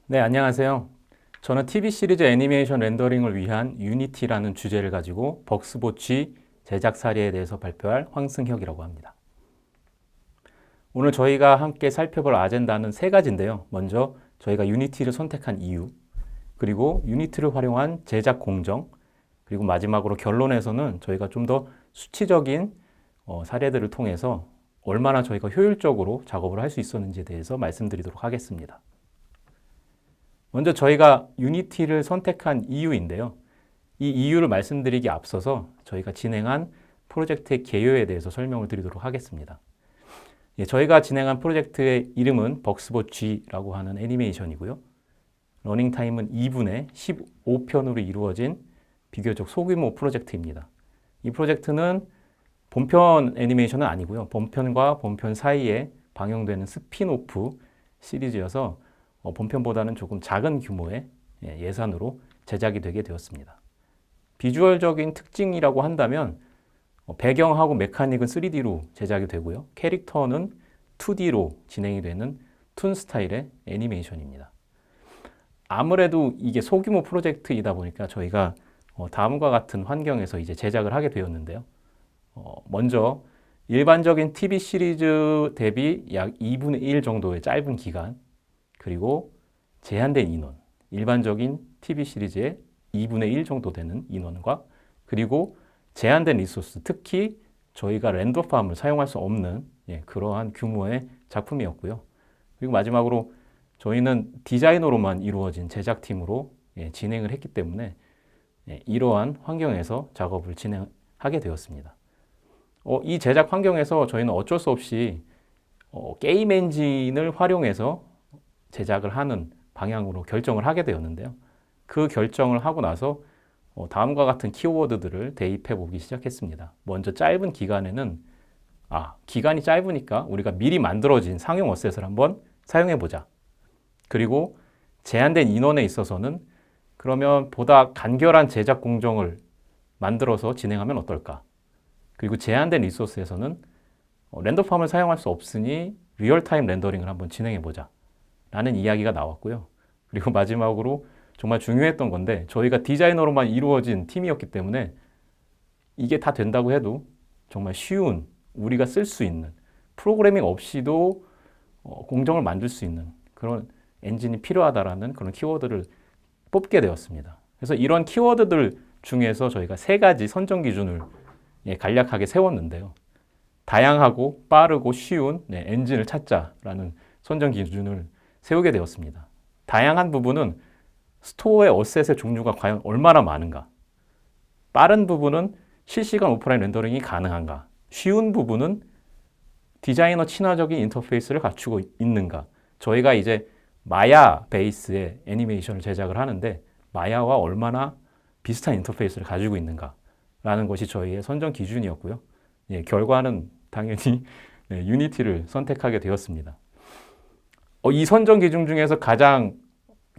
네, 안녕하세요. 저는 TV 시리즈 애니메이션 렌더링을 위한 유니티라는 주제를 가지고 벅스보치 제작 사례에 대해서 발표할 황승혁이라고 합니다. 오늘 저희가 함께 살펴볼 아젠다는 세 가지인데요. 먼저 저희가 유니티를 선택한 이유, 그리고 유니티를 활용한 제작 공정, 그리고 마지막으로 결론에서는 저희가 좀 더 수치적인 사례들을 통해서 얼마나 저희가 효율적으로 작업을 할 수 있었는지에 대해서 말씀드리도록 하겠습니다. 먼저 저희가 유니티를 선택한 이유인데요. 이 이유를 말씀드리기 앞서서 저희가 진행한 프로젝트의 개요에 대해서 설명을 드리도록 하겠습니다. 저희가 진행한 프로젝트의 이름은 벅스보치라고 하는 애니메이션이고요. 러닝타임은 2분의 15편으로 이루어진 비교적 소규모 프로젝트입니다. 이 프로젝트는 본편 애니메이션은 아니고요. 본편과 본편 사이에 방영되는 스핀오프 시리즈여서 본편보다는 조금 작은 규모의 예산으로 제작이 되게 되었습니다. 비주얼적인 특징이라고 한다면 배경하고 메카닉은 3D로 제작이 되고요. 캐릭터는 2D로 진행이 되는 툰 스타일의 애니메이션입니다. 아무래도 이게 소규모 프로젝트이다 보니까 저희가 다음과 같은 환경에서 이제 제작을 하게 되었는데요. 먼저 일반적인 TV 시리즈 대비 약 2분의 1 정도의 짧은 기간, 그리고 제한된 인원, 일반적인 TV 시리즈의 2분의 1 정도 되는 인원과 그리고 제한된 리소스, 특히 저희가 렌더팜을 사용할 수 없는 그러한 규모의 작품이었고요. 그리고 마지막으로 저희는 디자이너로만 이루어진 제작팀으로 진행을 했기 때문에 이러한 환경에서 작업을 진행하게 되었습니다. 이 제작 환경에서 저희는 어쩔 수 없이 게임 엔진을 활용해서 제작을 하는 방향으로 결정을 하게 되었는데요. 그 결정을 하고 나서 다음과 같은 키워드들을 대입해 보기 시작했습니다. 먼저 짧은 기간에는 기간이 짧으니까 우리가 미리 만들어진 상용 어셋을 한번 사용해 보자. 그리고 제한된 인원에 있어서는 그러면 보다 간결한 제작 공정을 만들어서 진행하면 어떨까? 그리고 제한된 리소스에서는 렌더팜을 사용할 수 없으니 리얼타임 렌더링을 한번 진행해 보자. 라는 이야기가 나왔고요. 그리고 마지막으로 정말 중요했던 건데 저희가 디자이너로만 이루어진 팀이었기 때문에 이게 다 된다고 해도 정말 쉬운 우리가 쓸 수 있는 프로그래밍 없이도 공정을 만들 수 있는 그런 엔진이 필요하다라는 그런 키워드를 뽑게 되었습니다. 그래서 이런 키워드들 중에서 저희가 세 가지 선정 기준을 간략하게 세웠는데요. 다양하고 빠르고 쉬운 엔진을 찾자라는 선정 기준을 세우게 되었습니다. 다양한 부분은 스토어의 어셋의 종류가 과연 얼마나 많은가? 빠른 부분은 실시간 오프라인 렌더링이 가능한가? 쉬운 부분은 디자이너 친화적인 인터페이스를 갖추고 있는가? 저희가 이제 마야 베이스의 애니메이션을 제작을 하는데 마야와 얼마나 비슷한 인터페이스를 가지고 있는가? 라는 것이 저희의 선정 기준이었고요. 결과는 당연히 유니티를 선택하게 되었습니다. 이 선정 기준 중에서 가장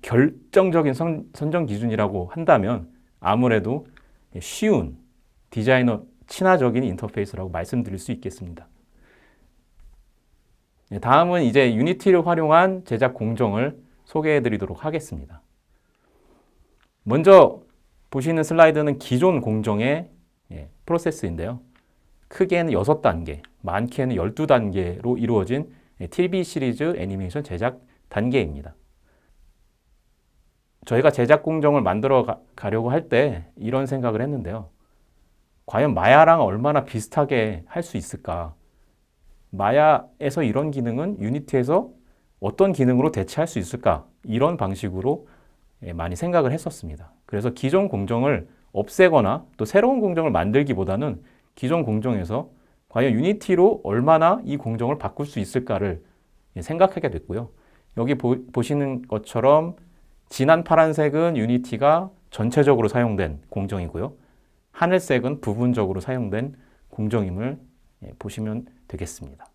결정적인 선정 기준이라고 한다면 아무래도 쉬운 디자이너 친화적인 인터페이스라고 말씀드릴 수 있겠습니다. 다음은 이제 유니티를 활용한 제작 공정을 소개해 드리도록 하겠습니다. 먼저 보시는 슬라이드는 기존 공정의 프로세스인데요. 크게는 6단계, 많게는 12단계로 이루어진 TV 시리즈 애니메이션 제작 단계입니다. 저희가 제작 공정을 만들어 가려고 할 때 이런 생각을 했는데요. 과연 마야랑 얼마나 비슷하게 할 수 있을까? 마야에서 이런 기능은 유니티에서 어떤 기능으로 대체할 수 있을까? 이런 방식으로 많이 생각을 했었습니다. 그래서 기존 공정을 없애거나 또 새로운 공정을 만들기보다는 기존 공정에서 과연 유니티로 얼마나 이 공정을 바꿀 수 있을까를 생각하게 됐고요. 여기 보시는 것처럼 진한 파란색은 유니티가 전체적으로 사용된 공정이고요. 하늘색은 부분적으로 사용된 공정임을 보시면 되겠습니다.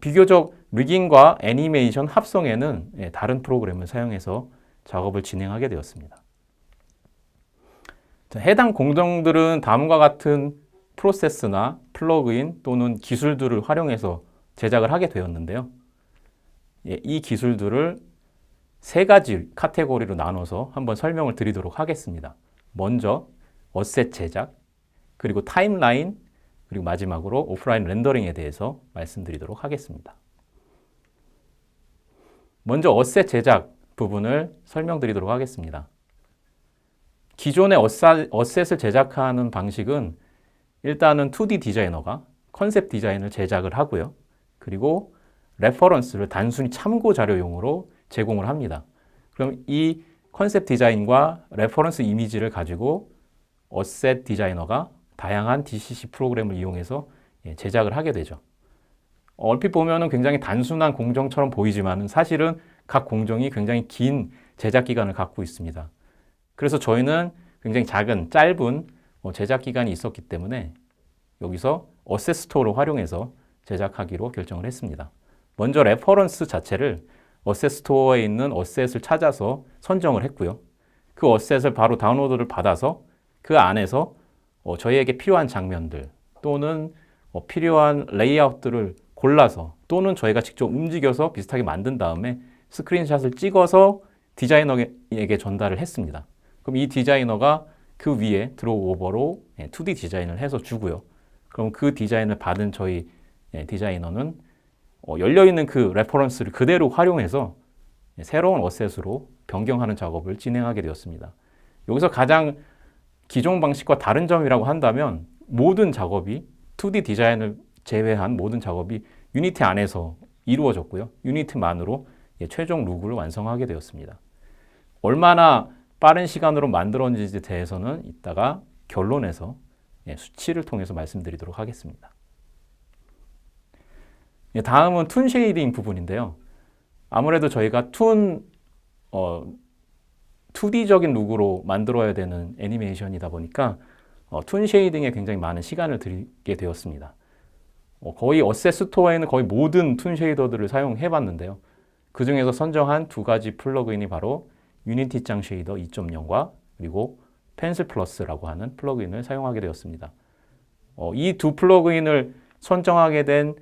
비교적 리깅과 애니메이션 합성에는 다른 프로그램을 사용해서 작업을 진행하게 되었습니다. 해당 공정들은 다음과 같은 프로세스나 플러그인 또는 기술들을 활용해서 제작을 하게 되었는데요. 이 기술들을 세 가지 카테고리로 나눠서 한번 설명을 드리도록 하겠습니다. 먼저 어셋 제작, 그리고 타임라인, 그리고 마지막으로 오프라인 렌더링에 대해서 말씀드리도록 하겠습니다. 먼저 어셋 제작 부분을 설명드리도록 하겠습니다. 기존의 어셋을 제작하는 방식은 일단은 2D 디자이너가 컨셉 디자인을 제작을 하고요. 그리고 레퍼런스를 단순히 참고 자료용으로 제공을 합니다. 그럼 이 컨셉 디자인과 레퍼런스 이미지를 가지고 어셋 디자이너가 다양한 DCC 프로그램을 이용해서 제작을 하게 되죠. 얼핏 보면은 굉장히 단순한 공정처럼 보이지만 사실은 각 공정이 굉장히 긴 제작 기간을 갖고 있습니다. 그래서 저희는 굉장히 작은, 짧은 제작 기간이 있었기 때문에 여기서 어셋 스토어를 활용해서 제작하기로 결정을 했습니다. 먼저 레퍼런스 자체를 어셋 스토어에 있는 어셋을 찾아서 선정을 했고요. 그 어셋을 바로 다운로드를 받아서 그 안에서 저희에게 필요한 장면들 또는 필요한 레이아웃들을 골라서 또는 저희가 직접 움직여서 비슷하게 만든 다음에 스크린샷을 찍어서 디자이너에게 전달을 했습니다. 그럼 이 디자이너가 그 위에 드로우 오버로 2D 디자인을 해서 주고요. 그럼 그 디자인을 받은 저희 디자이너는 열려있는 그 레퍼런스를 그대로 활용해서 새로운 어셋으로 변경하는 작업을 진행하게 되었습니다. 여기서 가장 기존 방식과 다른 점이라고 한다면 모든 작업이 2D 디자인을 제외한 모든 작업이 유니티 안에서 이루어졌고요. 유니티만으로 최종 룩을 완성하게 되었습니다. 얼마나 빠른 시간으로 만들어진지에 대해서는 이따가 결론에서 수치를 통해서 말씀드리도록 하겠습니다. 다음은 툰 쉐이딩 부분인데요. 아무래도 저희가 2D적인 룩으로 만들어야 되는 애니메이션이다 보니까 툰 쉐이딩에 굉장히 많은 시간을 들이게 되었습니다. 거의 어셋 스토어에는 거의 모든 툰 쉐이더들을 사용해 봤는데요. 그 중에서 선정한 두 가지 플러그인이 바로 유니티 짱 쉐이더 2.0과 그리고 펜슬 플러스라고 하는 플러그인을 사용하게 되었습니다. 이 두 플러그인을 선정하게 된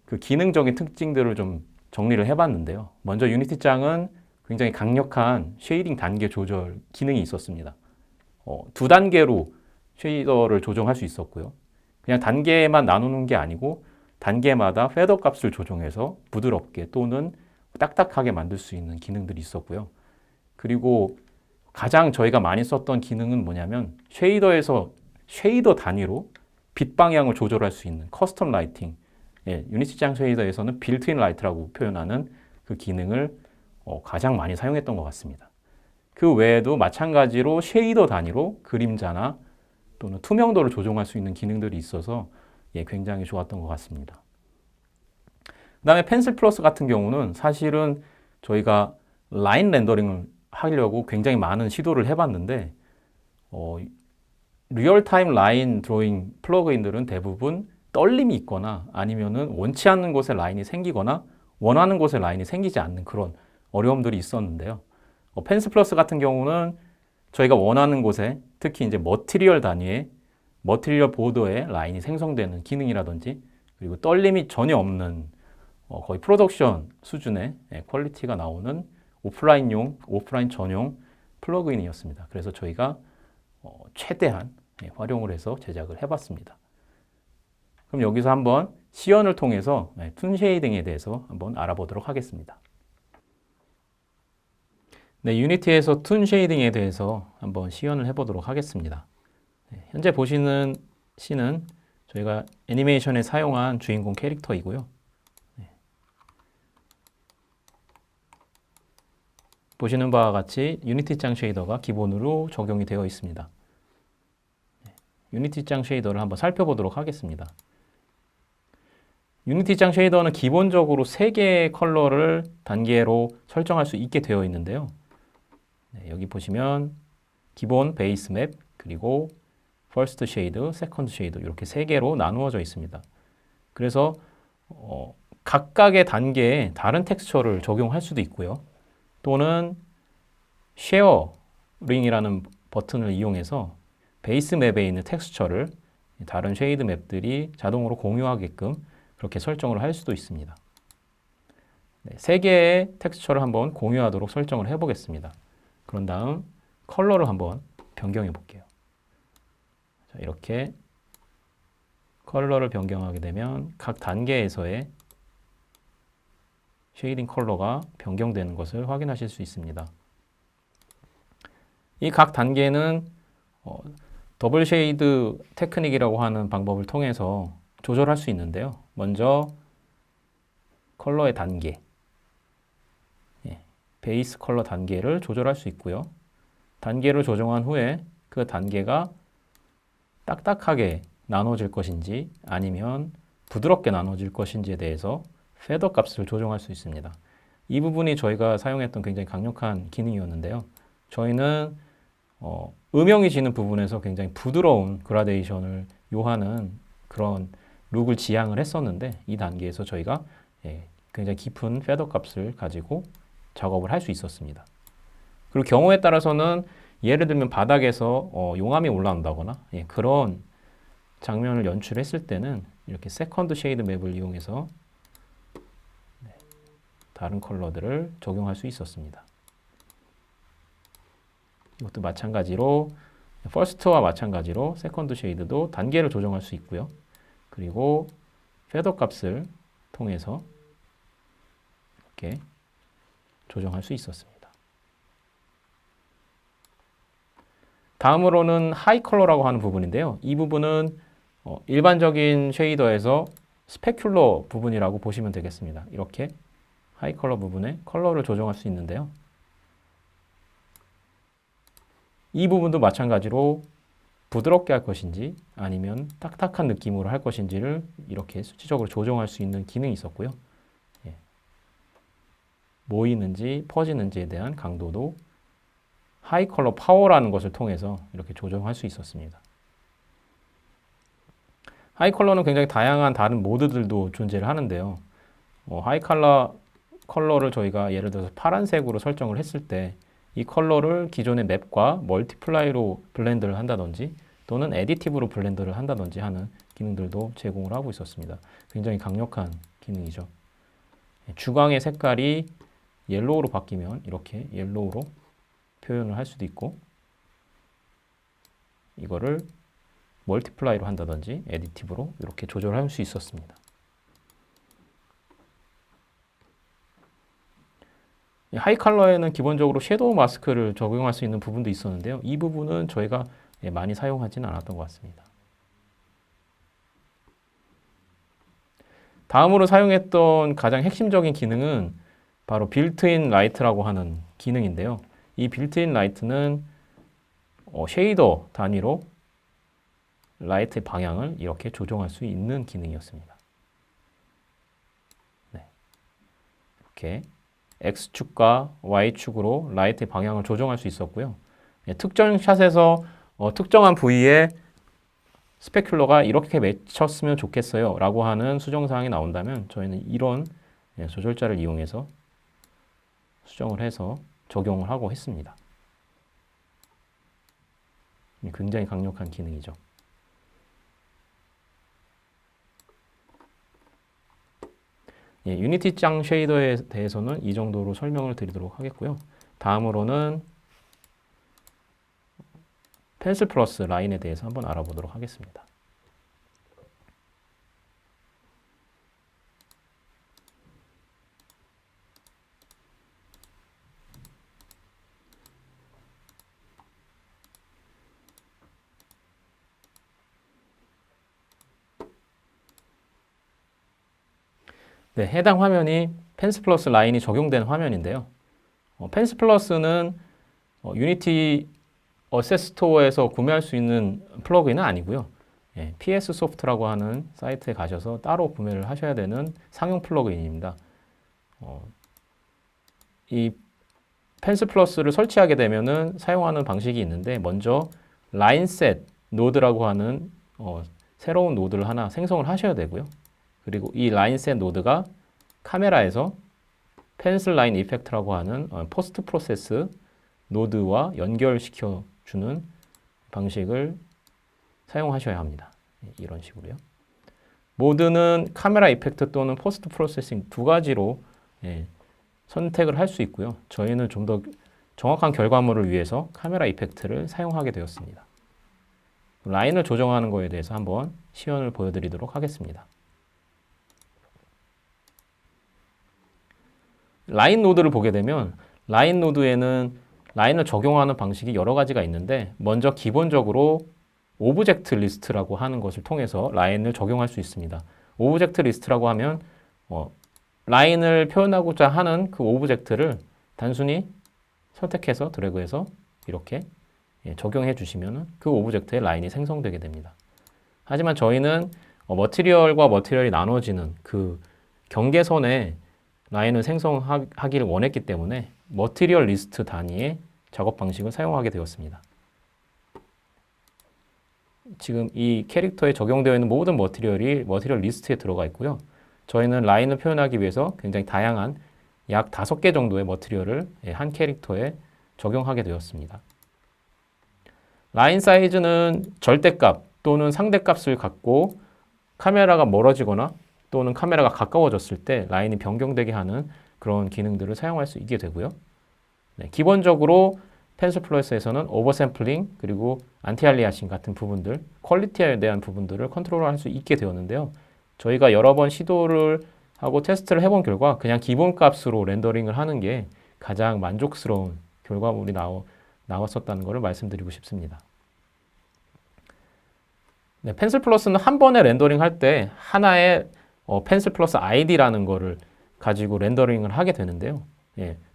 그 기능적인 특징들을 좀 정리를 해봤는데요. 먼저 유니티 짱은 굉장히 강력한 쉐이딩 단계 조절 기능이 있었습니다. 두 단계로 쉐이더를 조정할 수 있었고요. 그냥 단계만 나누는 게 아니고 단계마다 페더 값을 조정해서 부드럽게 또는 딱딱하게 만들 수 있는 기능들이 있었고요. 그리고 가장 저희가 많이 썼던 기능은 뭐냐면 쉐이더에서 쉐이더 단위로 빛 방향을 조절할 수 있는 커스텀 라이팅. 유니티 짱 쉐이더에서는 빌트인 라이트라고 표현하는 그 기능을 가장 많이 사용했던 것 같습니다. 그 외에도 마찬가지로 쉐이더 단위로 그림자나 또는 투명도를 조정할 수 있는 기능들이 있어서 굉장히 좋았던 것 같습니다. 그 다음에 펜슬 플러스 같은 경우는 사실은 저희가 라인 렌더링을 하려고 굉장히 많은 시도를 해봤는데 리얼타임 라인 드로잉 플러그인들은 대부분 떨림이 있거나 아니면은 원치 않는 곳에 라인이 생기거나 원하는 곳에 라인이 생기지 않는 그런 어려움들이 있었는데요. 펜슬 플러스 같은 경우는 저희가 원하는 곳에 특히 이제 머티리얼 단위의 머티리얼 보더에 라인이 생성되는 기능이라든지 그리고 떨림이 전혀 없는 거의 프로덕션 수준의 퀄리티가 나오는 오프라인 전용 플러그인이었습니다. 그래서 저희가 최대한 활용을 해서 제작을 해봤습니다. 그럼 여기서 한번 시연을 통해서 툰 쉐이딩에 대해서 한번 알아보도록 하겠습니다. 네, 유니티에서 툰 쉐이딩에 대해서 한번 시연을 해보도록 하겠습니다. 현재 보시는 씬은 저희가 애니메이션에 사용한 주인공 캐릭터이고요. 보시는 바와 같이 유니티 짱 쉐이더가 기본으로 적용이 되어 있습니다. 유니티 짱 쉐이더를 한번 살펴보도록 하겠습니다. 유니티 짱 쉐이더는 기본적으로 3개의 컬러를 단계로 설정할 수 있게 되어 있는데요. 여기 보시면 기본 베이스 맵, 그리고 퍼스트 쉐이드, 세컨드 쉐이드 이렇게 3개로 나누어져 있습니다. 그래서 각각의 단계에 다른 텍스처를 적용할 수도 있고요. 또는 쉐어링이라는 버튼을 이용해서 베이스 맵에 있는 텍스처를 다른 쉐이드 맵들이 자동으로 공유하게끔 그렇게 설정을 할 수도 있습니다. 세 개의 텍스처를 한번 공유하도록 설정을 해보겠습니다. 그런 다음 컬러를 한번 변경해 볼게요. 자, 이렇게 컬러를 변경하게 되면 각 단계에서의 쉐이딩 컬러가 변경되는 것을 확인하실 수 있습니다. 이 각 단계는 더블 쉐이드 테크닉이라고 하는 방법을 통해서 조절할 수 있는데요. 먼저 컬러의 단계, 베이스 컬러 단계를 조절할 수 있고요. 단계를 조정한 후에 그 단계가 딱딱하게 나눠질 것인지 아니면 부드럽게 나눠질 것인지에 대해서 페더 값을 조정할 수 있습니다. 이 부분이 저희가 사용했던 굉장히 강력한 기능이었는데요. 저희는 음영이 지는 부분에서 굉장히 부드러운 그라데이션을 요하는 그런 룩을 지향을 했었는데 이 단계에서 저희가 굉장히 깊은 페더 값을 가지고 작업을 할 수 있었습니다. 그리고 경우에 따라서는 예를 들면 바닥에서 용암이 올라온다거나 그런 장면을 연출했을 때는 이렇게 세컨드 쉐이드 맵을 이용해서 다른 컬러들을 적용할 수 있었습니다. 이것도 마찬가지로 퍼스트와 마찬가지로 세컨드 쉐이드도 단계를 조정할 수 있고요. 그리고 페더 값을 통해서 이렇게 조정할 수 있었습니다. 다음으로는 하이 컬러라고 하는 부분인데요. 이 부분은 일반적인 쉐이더에서 스페큘러 부분이라고 보시면 되겠습니다. 이렇게 하이 컬러 부분에 컬러를 조정할 수 있는데요. 이 부분도 마찬가지로 부드럽게 할 것인지 아니면 딱딱한 느낌으로 할 것인지를 이렇게 수치적으로 조정할 수 있는 기능이 있었고요. 모이는지 퍼지는지에 대한 강도도 하이 컬러 파워라는 것을 통해서 이렇게 조정할 수 있었습니다. 하이 컬러는 굉장히 다양한 다른 모드들도 존재를 하는데요. 하이 컬러를 저희가 예를 들어서 파란색으로 설정을 했을 때 이 컬러를 기존의 맵과 멀티플라이로 블렌드를 한다든지 또는 에디티브로 블렌드를 한다든지 하는 기능들도 제공을 하고 있었습니다. 굉장히 강력한 기능이죠. 주광의 색깔이 옐로우로 바뀌면 이렇게 옐로우로 표현을 할 수도 있고 이거를 멀티플라이로 한다든지 에디티브로 이렇게 조절할 수 있었습니다. 하이 컬러에는 기본적으로 섀도우 마스크를 적용할 수 있는 부분도 있었는데요. 이 부분은 저희가 많이 사용하지는 않았던 것 같습니다. 다음으로 사용했던 가장 핵심적인 기능은 바로 빌트인 라이트라고 하는 기능인데요. 이 빌트인 라이트는 쉐이더 단위로 라이트의 방향을 이렇게 조정할 수 있는 기능이었습니다. 네. 이렇게 X축과 Y축으로 라이트의 방향을 조정할 수 있었고요. 특정 샷에서 특정한 부위에 스페큘러가 이렇게 맺혔으면 좋겠어요 라고 하는 수정사항이 나온다면 저희는 이런 조절자를 이용해서 수정을 해서 적용을 하고 했습니다. 굉장히 강력한 기능이죠. 유니티 짱 쉐이더에 대해서는 이 정도로 설명을 드리도록 하겠고요. 다음으로는 펜슬 플러스 라인에 대해서 한번 알아보도록 하겠습니다. 네, 해당 화면이 펜슬 플러스 라인이 적용된 화면인데요. 펜슬 플러스는 유니티 어셋 스토어에서 구매할 수 있는 플러그인은 아니고요. PS 소프트라고 하는 사이트에 가셔서 따로 구매를 하셔야 되는 상용 플러그인입니다. 이 펜슬 플러스를 설치하게 되면은 사용하는 방식이 있는데 먼저 라인셋 노드라고 하는 새로운 노드를 하나 생성을 하셔야 되고요. 그리고 이 라인셋 노드가 카메라에서 펜슬 라인 이펙트라고 하는 포스트 프로세스 노드와 연결시켜 주는 방식을 사용하셔야 합니다. 이런 식으로요. 모드는 카메라 이펙트 또는 포스트 프로세싱 두 가지로 선택을 할 수 있고요. 저희는 좀 더 정확한 결과물을 위해서 카메라 이펙트를 사용하게 되었습니다. 라인을 조정하는 거에 대해서 한번 시연을 보여드리도록 하겠습니다. 라인 노드를 보게 되면 라인 노드에는 라인을 적용하는 방식이 여러 가지가 있는데 먼저 기본적으로 오브젝트 리스트라고 하는 것을 통해서 라인을 적용할 수 있습니다. 오브젝트 리스트라고 하면 라인을 표현하고자 하는 그 오브젝트를 단순히 선택해서 드래그해서 이렇게 적용해 주시면 그 오브젝트에 라인이 생성되게 됩니다. 하지만 저희는 머티리얼과 머티리얼이 나눠지는 그 경계선에 라인을 생성하기를 원했기 때문에 머티리얼 리스트 단위의 작업 방식을 사용하게 되었습니다. 지금 이 캐릭터에 적용되어 있는 모든 머티리얼이 머티리얼 리스트에 들어가 있고요. 저희는 라인을 표현하기 위해서 굉장히 다양한 약 5개 정도의 머티리얼을 한 캐릭터에 적용하게 되었습니다. 라인 사이즈는 절대값 또는 상대값을 갖고 카메라가 멀어지거나 또는 카메라가 가까워졌을 때 라인이 변경되게 하는 그런 기능들을 사용할 수 있게 되고요. 기본적으로 펜슬플러스에서는 오버샘플링 그리고 안티알리아싱 같은 부분들, 퀄리티에 대한 부분들을 컨트롤할 수 있게 되었는데요. 저희가 여러 번 시도를 하고 테스트를 해본 결과 그냥 기본값으로 렌더링을 하는 게 가장 만족스러운 결과물이 나왔었다는 것을 말씀드리고 싶습니다. 펜슬 플러스는 한 번에 렌더링 할 때 하나의 펜슬 플러스 아이디라는 거를 가지고 렌더링을 하게 되는데요.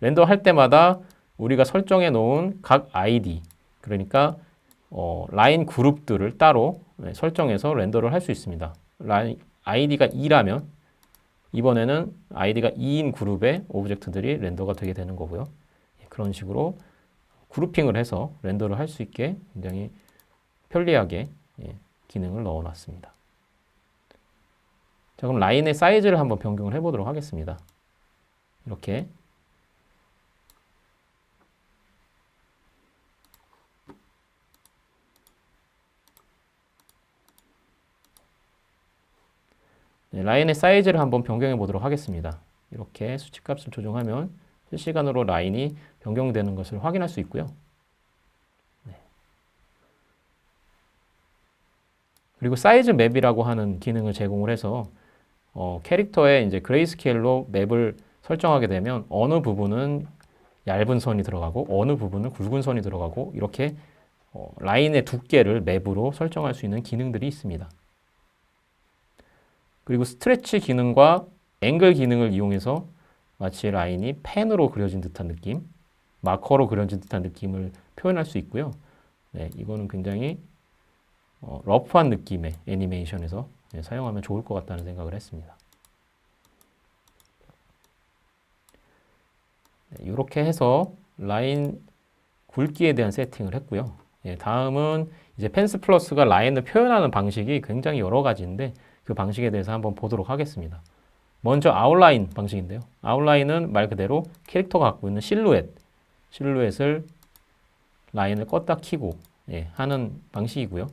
렌더할 때마다 우리가 설정해 놓은 각 아이디, 그러니까 라인 그룹들을 따로 설정해서 렌더를 할 수 있습니다. 아이디가 2라면 이번에는 아이디가 2인 그룹의 오브젝트들이 렌더가 되게 되는 거고요. 그런 식으로 그룹핑을 해서 렌더를 할 수 있게 굉장히 편리하게 기능을 넣어놨습니다. 자, 그럼 라인의 사이즈를 한번 변경을 해보도록 하겠습니다. 이렇게 라인의 사이즈를 한번 변경해 보도록 하겠습니다. 이렇게 수치값을 조정하면 실시간으로 라인이 변경되는 것을 확인할 수 있고요. 그리고 사이즈 맵이라고 하는 기능을 제공을 해서 캐릭터에 이제 그레이스케일로 맵을 설정하게 되면 어느 부분은 얇은 선이 들어가고 어느 부분은 굵은 선이 들어가고 이렇게 라인의 두께를 맵으로 설정할 수 있는 기능들이 있습니다. 그리고 스트레치 기능과 앵글 기능을 이용해서 마치 라인이 펜으로 그려진 듯한 느낌, 마커로 그려진 듯한 느낌을 표현할 수 있고요. 이거는 굉장히 러프한 느낌의 애니메이션에서 사용하면 좋을 것 같다는 생각을 했습니다. 이렇게 해서 라인 굵기에 대한 세팅을 했고요. 다음은 이제 펜슬 플러스가 라인을 표현하는 방식이 굉장히 여러 가지인데 그 방식에 대해서 한번 보도록 하겠습니다. 먼저 아웃라인 방식인데요. 아웃라인은 말 그대로 캐릭터가 갖고 있는 실루엣을 라인을 껐다 켜고 하는 방식이고요.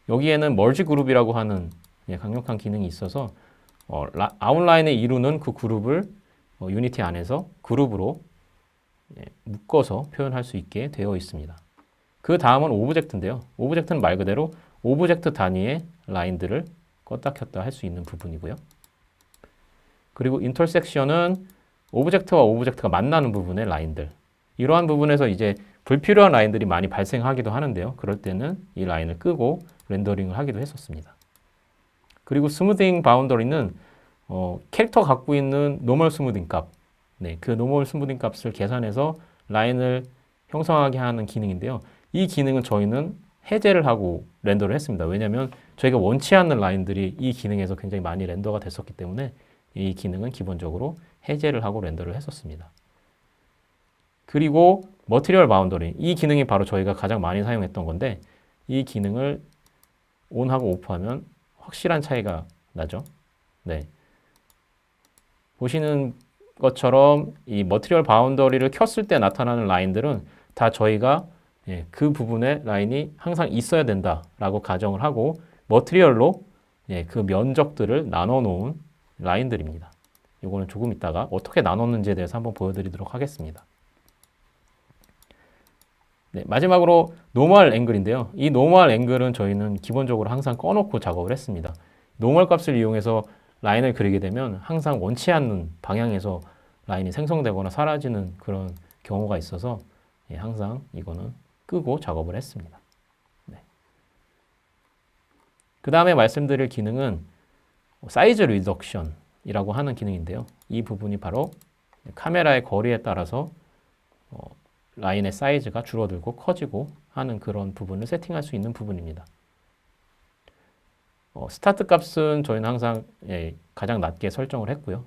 여기에는 멀지 그룹이라고 하는 강력한 기능이 있어서 아웃라인을 이루는 그 그룹을 유니티 안에서 그룹으로 묶어서 표현할 수 있게 되어 있습니다. 그 다음은 오브젝트인데요. 오브젝트는 말 그대로 오브젝트 단위의 라인들을 껐다 켰다 할 수 있는 부분이고요. 그리고 인터섹션은 오브젝트와 오브젝트가 만나는 부분의 라인들. 이러한 부분에서 이제 불필요한 라인들이 많이 발생하기도 하는데요. 그럴 때는 이 라인을 끄고 렌더링을 하기도 했었습니다. 그리고 스무딩 바운더리는 캐릭터가 갖고 있는 노멀 스무딩 값, 그 노멀 스무딩 값을 계산해서 라인을 형성하게 하는 기능인데요. 이 기능은 저희는 해제를 하고 렌더를 했습니다. 왜냐하면 저희가 원치 않는 라인들이 이 기능에서 굉장히 많이 렌더가 됐었기 때문에 이 기능은 기본적으로 해제를 하고 렌더를 했었습니다. 그리고 머티리얼 바운더리, 이 기능이 바로 저희가 가장 많이 사용했던 건데 이 기능을 온하고 오프하면 확실한 차이가 나죠. 보시는 것처럼 이 머티리얼 바운더리를 켰을 때 나타나는 라인들은 다 저희가 그 부분에 라인이 항상 있어야 된다라고 가정을 하고 머티리얼로 그 면적들을 나눠 놓은 라인들입니다. 이거는 조금 이따가 어떻게 나눴는지에 대해서 한번 보여드리도록 하겠습니다. 네, 마지막으로 노멀 앵글인데요. 이 노멀 앵글은 저희는 기본적으로 항상 꺼놓고 작업을 했습니다. 노멀 값을 이용해서 라인을 그리게 되면 항상 원치 않는 방향에서 라인이 생성되거나 사라지는 그런 경우가 있어서 항상 이거는 끄고 작업을 했습니다. 네. 그 다음에 말씀드릴 기능은 사이즈 리덕션이라고 하는 기능인데요. 이 부분이 바로 카메라의 거리에 따라서 라인의 사이즈가 줄어들고 커지고 하는 그런 부분을 세팅할 수 있는 부분입니다. 스타트 값은 저희는 항상 가장 낮게 설정을 했고요.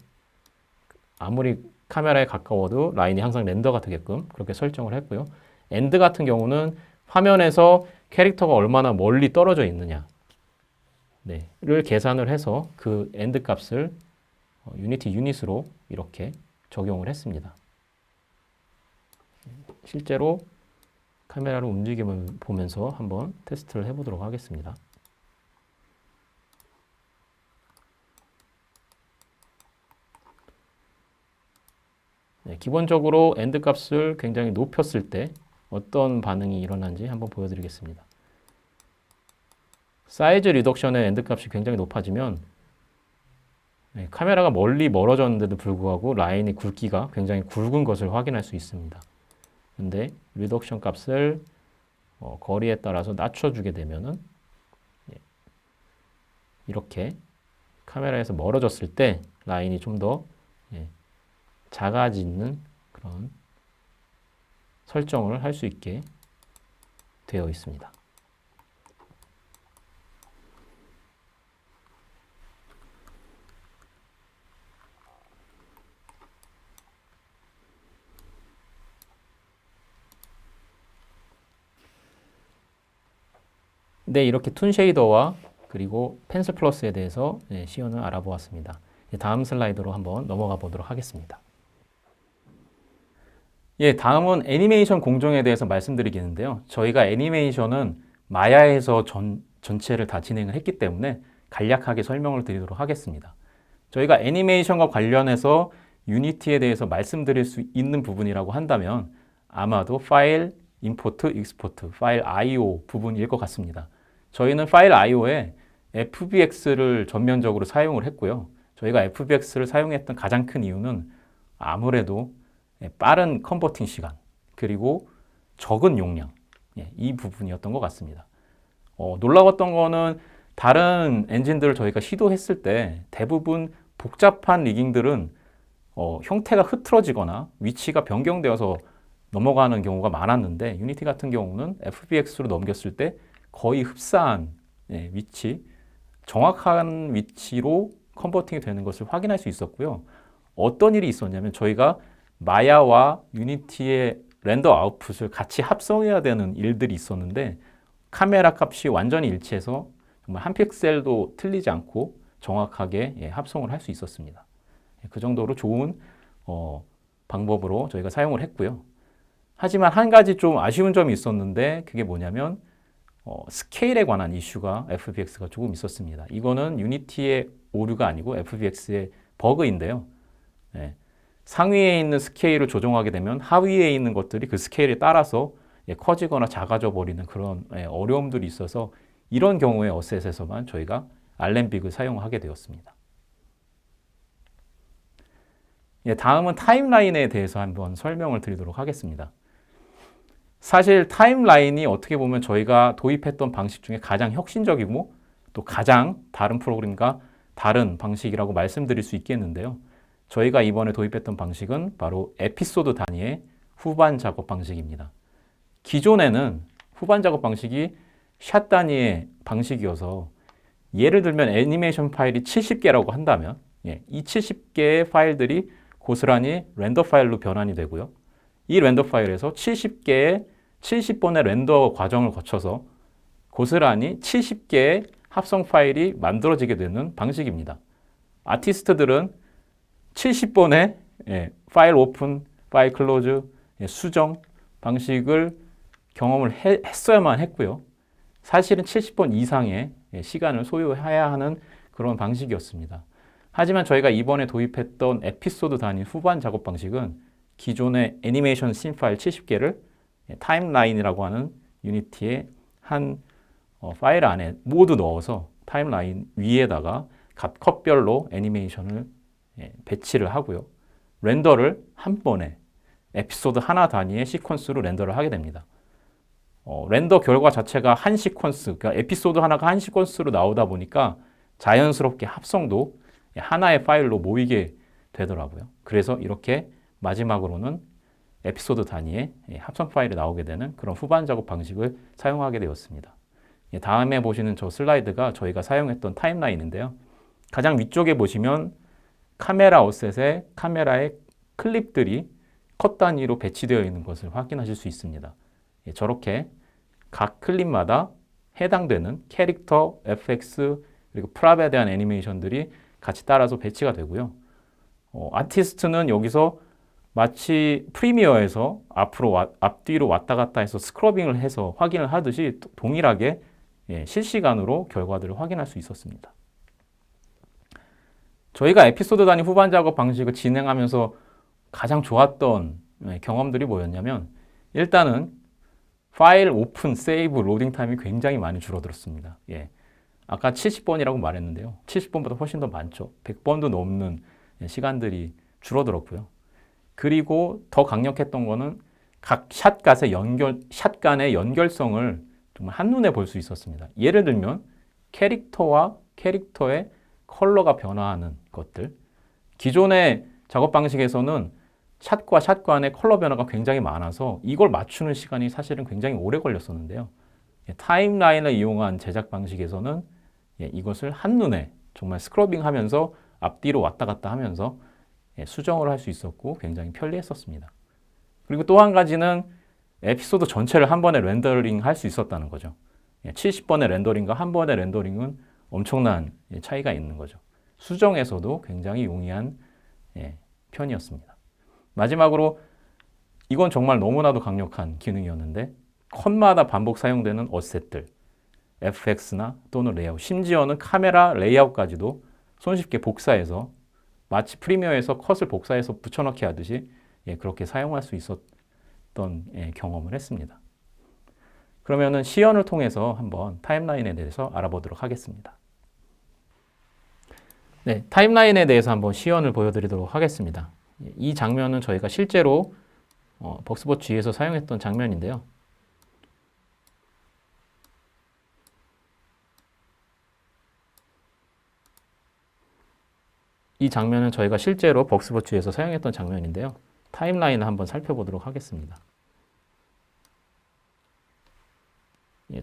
아무리 카메라에 가까워도 라인이 항상 렌더가 되게끔 그렇게 설정을 했고요. 엔드 같은 경우는 화면에서 캐릭터가 얼마나 멀리 떨어져 있느냐 를 계산을 해서 그 엔드 값을 유니티 유닛으로 이렇게 적용을 했습니다. 실제로 카메라를 움직임을 보면서 한번 테스트를 해보도록 하겠습니다. 네, 기본적으로 엔드 값을 굉장히 높였을 때 어떤 반응이 일어난지 한번 보여드리겠습니다. 사이즈 리덕션의 엔드 값이 굉장히 높아지면 카메라가 멀어졌는데도 불구하고 라인의 굵기가 굉장히 굵은 것을 확인할 수 있습니다. 근데 리덕션 값을 거리에 따라서 낮춰주게 되면은 이렇게 카메라에서 멀어졌을 때 라인이 좀 더 작아지는 그런 설정을 할 수 있게 되어 있습니다. 네, 이렇게 툰 쉐이더와 그리고 펜슬 플러스에 대해서 시연을 알아보았습니다. 다음 슬라이드로 한번 넘어가 보도록 하겠습니다. 다음은 애니메이션 공정에 대해서 말씀드리겠는데요. 저희가 애니메이션은 마야에서 전체를 다 진행을 했기 때문에 간략하게 설명을 드리도록 하겠습니다. 저희가 애니메이션과 관련해서 유니티에 대해서 말씀드릴 수 있는 부분이라고 한다면 아마도 파일 임포트, 익스포트, 파일 IO 부분일 것 같습니다. 저희는 파일 IO에 FBX를 전면적으로 사용을 했고요. 저희가 FBX를 사용했던 가장 큰 이유는 아무래도 빠른 컨버팅 시간 그리고 적은 용량 이 부분이었던 것 같습니다. 놀라웠던 거는 다른 엔진들을 저희가 시도했을 때 대부분 복잡한 리깅들은 형태가 흐트러지거나 위치가 변경되어서 넘어가는 경우가 많았는데 유니티 같은 경우는 FBX로 넘겼을 때 거의 흡사한 위치, 정확한 위치로 컨버팅이 되는 것을 확인할 수 있었고요. 어떤 일이 있었냐면 저희가 마야와 유니티의 렌더 아웃풋을 같이 합성해야 되는 일들이 있었는데 카메라 값이 완전히 일치해서 정말 한 픽셀도 틀리지 않고 정확하게 합성을 할 수 있었습니다. 그 정도로 좋은 방법으로 저희가 사용을 했고요. 하지만 한 가지 좀 아쉬운 점이 있었는데 그게 뭐냐면 스케일에 관한 이슈가 FBX가 조금 있었습니다. 이거는 유니티의 오류가 아니고 FBX의 버그인데요. 상위에 있는 스케일을 조정하게 되면 하위에 있는 것들이 그 스케일에 따라서 커지거나 작아져 버리는 그런 어려움들이 있어서 이런 경우에 어셋에서만 저희가 알렌빅을 사용하게 되었습니다. 다음은 타임라인에 대해서 한번 설명을 드리도록 하겠습니다. 사실 타임라인이 어떻게 보면 저희가 도입했던 방식 중에 가장 혁신적이고 또 가장 다른 프로그램과 다른 방식이라고 말씀드릴 수 있겠는데요. 저희가 이번에 도입했던 방식은 바로 에피소드 단위의 후반 작업 방식입니다. 기존에는 후반 작업 방식이 샷 단위의 방식이어서 예를 들면 애니메이션 파일이 70개라고 한다면 이 70개의 파일들이 고스란히 렌더 파일로 변환이 되고요. 이 렌더 파일에서 70번의 렌더 과정을 거쳐서 고스란히 70개의 합성 파일이 만들어지게 되는 방식입니다. 아티스트들은 70번의 파일 오픈, 파일 클로즈, 수정 방식을 경험을 했어야만 했고요. 사실은 70번 이상의 시간을 소요해야 하는 그런 방식이었습니다. 하지만 저희가 이번에 도입했던 에피소드 단위 후반 작업 방식은 기존의 애니메이션 씬 파일 70개를 타임라인이라고 하는 유니티의 한 파일 안에 모두 넣어서 타임라인 위에다가 각 컷별로 애니메이션을 배치를 하고요. 렌더를 한 번에 에피소드 하나 단위의 시퀀스로 렌더를 하게 됩니다. 렌더 결과 자체가 한 시퀀스, 그러니까 에피소드 하나가 한 시퀀스로 나오다 보니까 자연스럽게 합성도 하나의 파일로 모이게 되더라고요. 그래서 이렇게 마지막으로는 에피소드 단위의 합성 파일이 나오게 되는 그런 후반 작업 방식을 사용하게 되었습니다. 다음에 보시는 저 슬라이드가 저희가 사용했던 타임라인인데요. 가장 위쪽에 보시면 카메라 어셋에 카메라의 클립들이 컷 단위로 배치되어 있는 것을 확인하실 수 있습니다. 저렇게 각 클립마다 해당되는 캐릭터, FX, 그리고 프랍에 대한 애니메이션들이 같이 따라서 배치가 되고요. 아티스트는 여기서 마치 프리미어에서 앞뒤로 왔다 갔다 해서 스크러빙을 해서 확인을 하듯이 동일하게 실시간으로 결과들을 확인할 수 있었습니다. 저희가 에피소드 단위 후반 작업 방식을 진행하면서 가장 좋았던 경험들이 뭐였냐면 일단은 파일 오픈, 세이브, 로딩 타임이 굉장히 많이 줄어들었습니다. 아까 70번이라고 말했는데요. 70번보다 훨씬 더 많죠. 100번도 넘는 시간들이 줄어들었고요. 그리고 더 강력했던 거는 각 샷 간의 연결성을 정말 한눈에 볼 수 있었습니다. 예를 들면 캐릭터와 캐릭터의 컬러가 변화하는 것들. 기존의 작업 방식에서는 샷과 샷 간의 컬러 변화가 굉장히 많아서 이걸 맞추는 시간이 사실은 굉장히 오래 걸렸었는데요. 타임라인을 이용한 제작 방식에서는 이것을 한눈에 정말 스크러빙 하면서 앞뒤로 왔다 갔다 하면서 수정을 할 수 있었고 굉장히 편리했었습니다. 그리고 또 한 가지는 에피소드 전체를 한 번에 렌더링 할 수 있었다는 거죠. 70번의 렌더링과 한 번의 렌더링은 엄청난 차이가 있는 거죠. 수정에서도 굉장히 용이한 편이었습니다. 마지막으로 이건 정말 너무나도 강력한 기능이었는데 컷마다 반복 사용되는 어셋들, FX나 또는 레이아웃, 심지어는 카메라 레이아웃까지도 손쉽게 복사해서 마치 프리미어에서 컷을 복사해서 붙여넣기 하듯이 그렇게 사용할 수 있었던 경험을 했습니다. 그러면은 시연을 통해서 한번 타임라인에 대해서 알아보도록 하겠습니다. 네, 타임라인에 대해서 한번 시연을 보여드리도록 하겠습니다. 이 장면은 저희가 실제로 벅스봇 G에서 사용했던 장면인데요. 이 장면은 저희가 실제로 벅스봇 G에서 사용했던 장면인데요. 타임라인을 한번 살펴보도록 하겠습니다.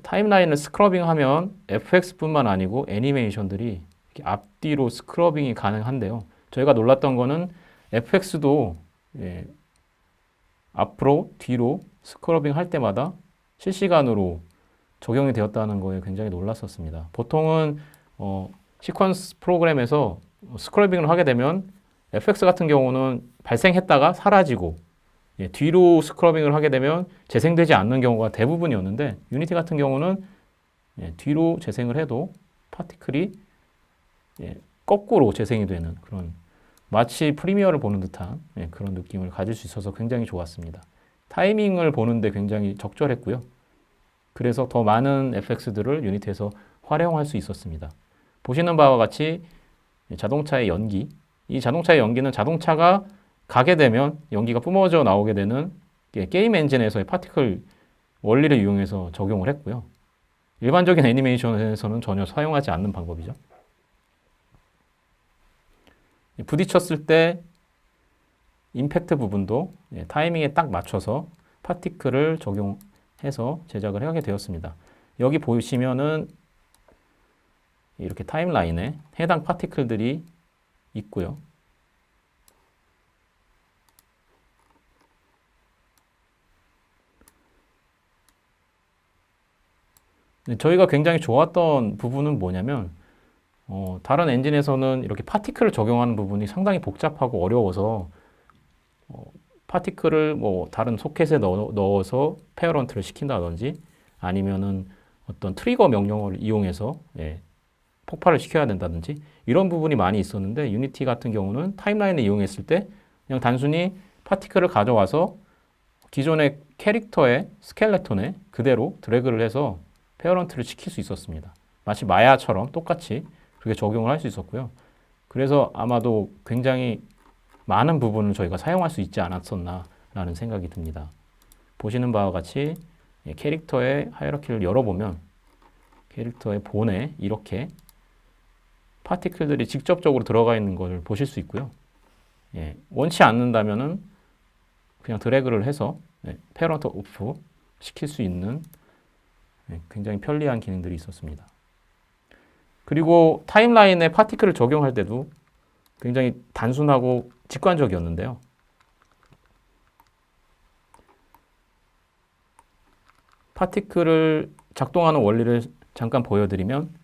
타임라인을 스크러빙하면 FX뿐만 아니고 애니메이션들이 앞뒤로 스크러빙이 가능한데요. 저희가 놀랐던 거는 FX도 앞으로 뒤로 스크러빙 할 때마다 실시간으로 적용이 되었다는 거에 굉장히 놀랐었습니다. 보통은 시퀀스 프로그램에서 스크러빙을 하게 되면 FX 같은 경우는 발생했다가 사라지고 뒤로 스크러빙을 하게 되면 재생되지 않는 경우가 대부분이었는데 유니티 같은 경우는 뒤로 재생을 해도 파티클이 거꾸로 재생이 되는 그런 마치 프리미어를 보는 듯한 그런 느낌을 가질 수 있어서 굉장히 좋았습니다. 타이밍을 보는데 굉장히 적절했고요. 그래서 더 많은 FX들을 유니티에서 활용할 수 있었습니다. 보시는 바와 같이 자동차의 연기, 이 자동차의 연기는 자동차가 가게 되면 연기가 뿜어져 나오게 되는 게임 엔진에서의 파티클 원리를 이용해서 적용을 했고요. 일반적인 애니메이션에서는 전혀 사용하지 않는 방법이죠. 부딪혔을 때 임팩트 부분도 타이밍에 딱 맞춰서 파티클을 적용해서 제작을 하게 되었습니다. 여기 보시면은 이렇게 타임라인에 해당 파티클들이 있고요. 저희가 굉장히 좋았던 부분은 뭐냐면 다른 엔진에서는 이렇게 파티클을 적용하는 부분이 상당히 복잡하고 어려워서 파티클을 뭐 다른 소켓에 넣어서 페어런트를 시킨다든지 아니면은 어떤 트리거 명령어를 이용해서 폭발을 시켜야 된다든지 이런 부분이 많이 있었는데 유니티 같은 경우는 타임라인을 이용했을 때 그냥 단순히 파티클을 가져와서 기존의 캐릭터의 스켈레톤에 그대로 드래그를 해서 페어런트를 시킬 수 있었습니다. 마치 마야처럼 똑같이 그렇게 적용을 할 수 있었고요. 그래서 아마도 굉장히 많은 부분을 저희가 사용할 수 있지 않았었나라는 생각이 듭니다. 보시는 바와 같이 캐릭터의 하이어라키를 열어보면 캐릭터의 본에 이렇게 파티클들이 직접적으로 들어가 있는 걸 보실 수 있고요. 원치 않는다면은 그냥 드래그를 해서 페어런트 오프 시킬 수 있는 굉장히 편리한 기능들이 있었습니다. 그리고 타임라인에 파티클을 적용할 때도 굉장히 단순하고 직관적이었는데요. 파티클을 작동하는 원리를 잠깐 보여드리면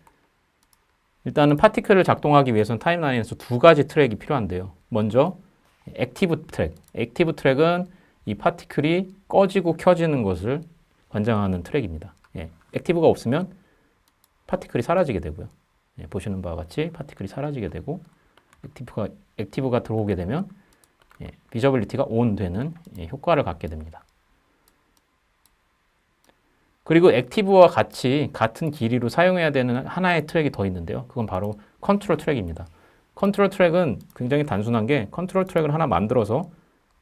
일단은 파티클을 작동하기 위해서는 타임라인에서 두 가지 트랙이 필요한데요. 먼저 액티브 트랙. 액티브 트랙은 이 파티클이 꺼지고 켜지는 것을 관장하는 트랙입니다. 액티브가 없으면 파티클이 사라지게 되고요. 보시는 바와 같이 파티클이 사라지게 되고 액티브가 들어오게 되면 비저빌리티가 온 되는 효과를 갖게 됩니다. 그리고 액티브와 같이 같은 길이로 사용해야 되는 하나의 트랙이 더 있는데요. 그건 바로 컨트롤 트랙입니다. 컨트롤 트랙은 굉장히 단순한 게 컨트롤 트랙을 하나 만들어서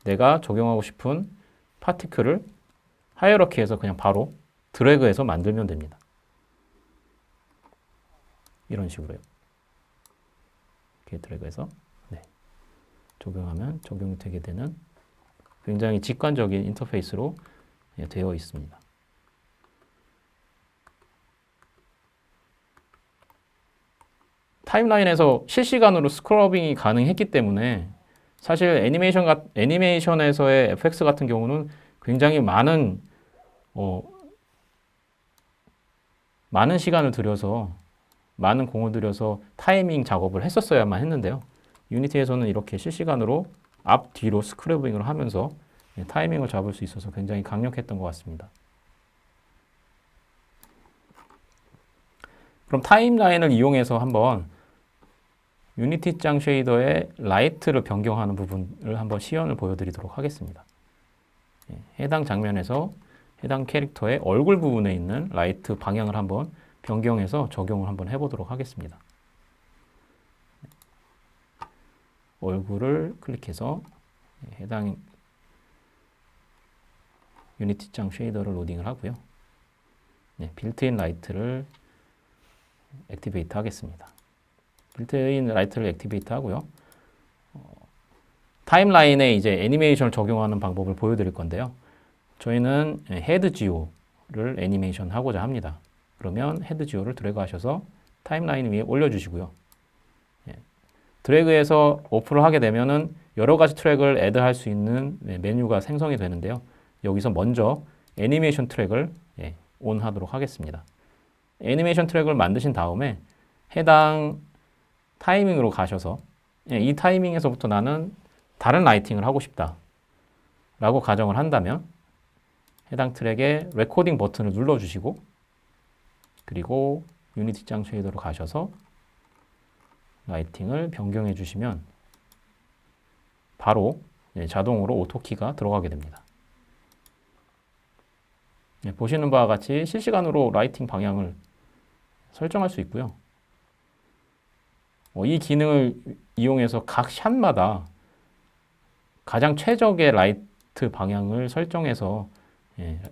내가 적용하고 싶은 파티클을 하이어러키에서 그냥 바로 드래그해서 만들면 됩니다. 이런 식으로요. 이렇게 드래그해서 적용하면 적용이 되게 되는 굉장히 직관적인 인터페이스로 되어 있습니다. 타임라인에서 실시간으로 스크러빙이 가능했기 때문에 사실 애니메이션에서의 FX 같은 경우는 굉장히 많은 시간을 들여서 많은 공을 들여서 타이밍 작업을 했었어야만 했는데요. 유니티에서는 이렇게 실시간으로 앞, 뒤로 스크러빙을 하면서 타이밍을 잡을 수 있어서 굉장히 강력했던 것 같습니다. 그럼 타임라인을 이용해서 한번 유니티장 쉐이더의 라이트를 변경하는 부분을 한번 시연을 보여드리도록 하겠습니다. 해당 장면에서 해당 캐릭터의 얼굴 부분에 있는 라이트 방향을 한번 변경해서 적용을 한번 해보도록 하겠습니다. 얼굴을 클릭해서 해당 유니티장 쉐이더를 로딩을 하고요. 빌트인 라이트를 액티베이트 하겠습니다. 빌트인 라이트를 액티베이트 하고요. 타임라인에 이제 애니메이션을 적용하는 방법을 보여드릴 건데요. 저희는 헤드 지오를 애니메이션 하고자 합니다. 그러면 헤드 지오를 드래그 하셔서 타임라인 위에 올려주시고요. 드래그해서 오프를 하게 되면은 여러 가지 트랙을 애드할 수 있는 메뉴가 생성이 되는데요. 여기서 먼저 애니메이션 트랙을 온 하도록 하겠습니다. 애니메이션 트랙을 만드신 다음에 해당 타이밍으로 가셔서 이 타이밍에서부터 나는 다른 라이팅을 하고 싶다 라고 가정을 한다면 해당 트랙의 레코딩 버튼을 눌러주시고 그리고 유니티장 쉐이더로 가셔서 라이팅을 변경해 주시면 바로 자동으로 오토키가 들어가게 됩니다. 보시는 바와 같이 실시간으로 라이팅 방향을 설정할 수 있고요. 이 기능을 이용해서 각 샷마다 가장 최적의 라이트 방향을 설정해서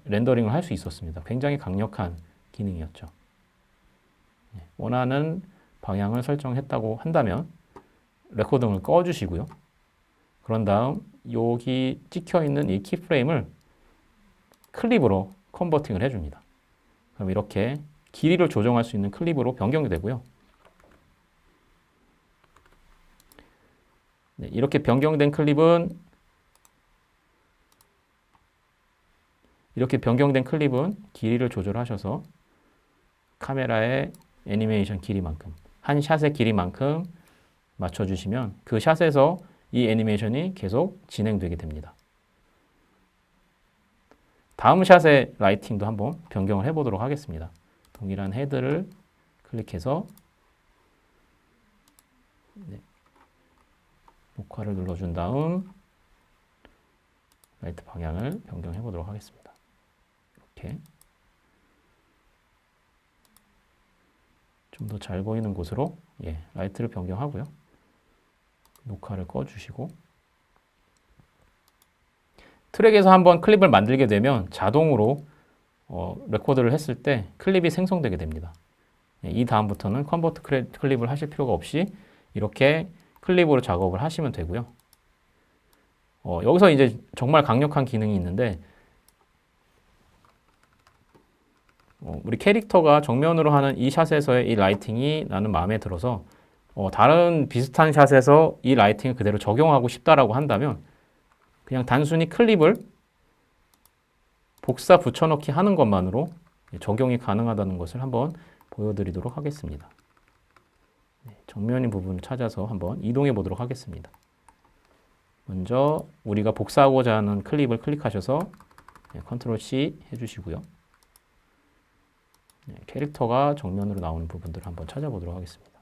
렌더링을 할 수 있었습니다. 굉장히 강력한 기능이었죠. 원하는 방향을 설정했다고 한다면 레코딩을 꺼주시고요. 그런 다음 여기 찍혀 있는 이 키프레임을 클립으로 컨버팅을 해줍니다. 그럼 이렇게 길이를 조정할 수 있는 클립으로 변경이 되고요. 이렇게 변경된 클립은 길이를 조절하셔서 카메라의 애니메이션 길이만큼 한 샷의 길이만큼 맞춰주시면 그 샷에서 이 애니메이션이 계속 진행되게 됩니다. 다음 샷의 라이팅도 한번 변경을 해보도록 하겠습니다. 동일한 헤드를 클릭해서 네. 녹화를 눌러준 다음 라이트 방향을 변경해 보도록 하겠습니다. 이렇게 좀 더 잘 보이는 곳으로 라이트를 변경하고요. 녹화를 꺼주시고 트랙에서 한번 클립을 만들게 되면 자동으로 레코드를 했을 때 클립이 생성되게 됩니다. 이 다음부터는 컨버트 클립을 하실 필요가 없이 이렇게 클립으로 작업을 하시면 되고요. 여기서 이제 정말 강력한 기능이 있는데 우리 캐릭터가 정면으로 하는 이 샷에서의 이 라이팅이 나는 마음에 들어서 다른 비슷한 샷에서 이 라이팅을 그대로 적용하고 싶다라고 한다면 그냥 단순히 클립을 복사 붙여넣기 하는 것만으로 적용이 가능하다는 것을 한번 보여드리도록 하겠습니다. 정면인 부분을 찾아서 한번 이동해 보도록 하겠습니다. 먼저 우리가 복사하고자 하는 클립을 클릭하셔서 컨트롤 C 해주시고요. 캐릭터가 정면으로 나오는 부분들을 한번 찾아보도록 하겠습니다.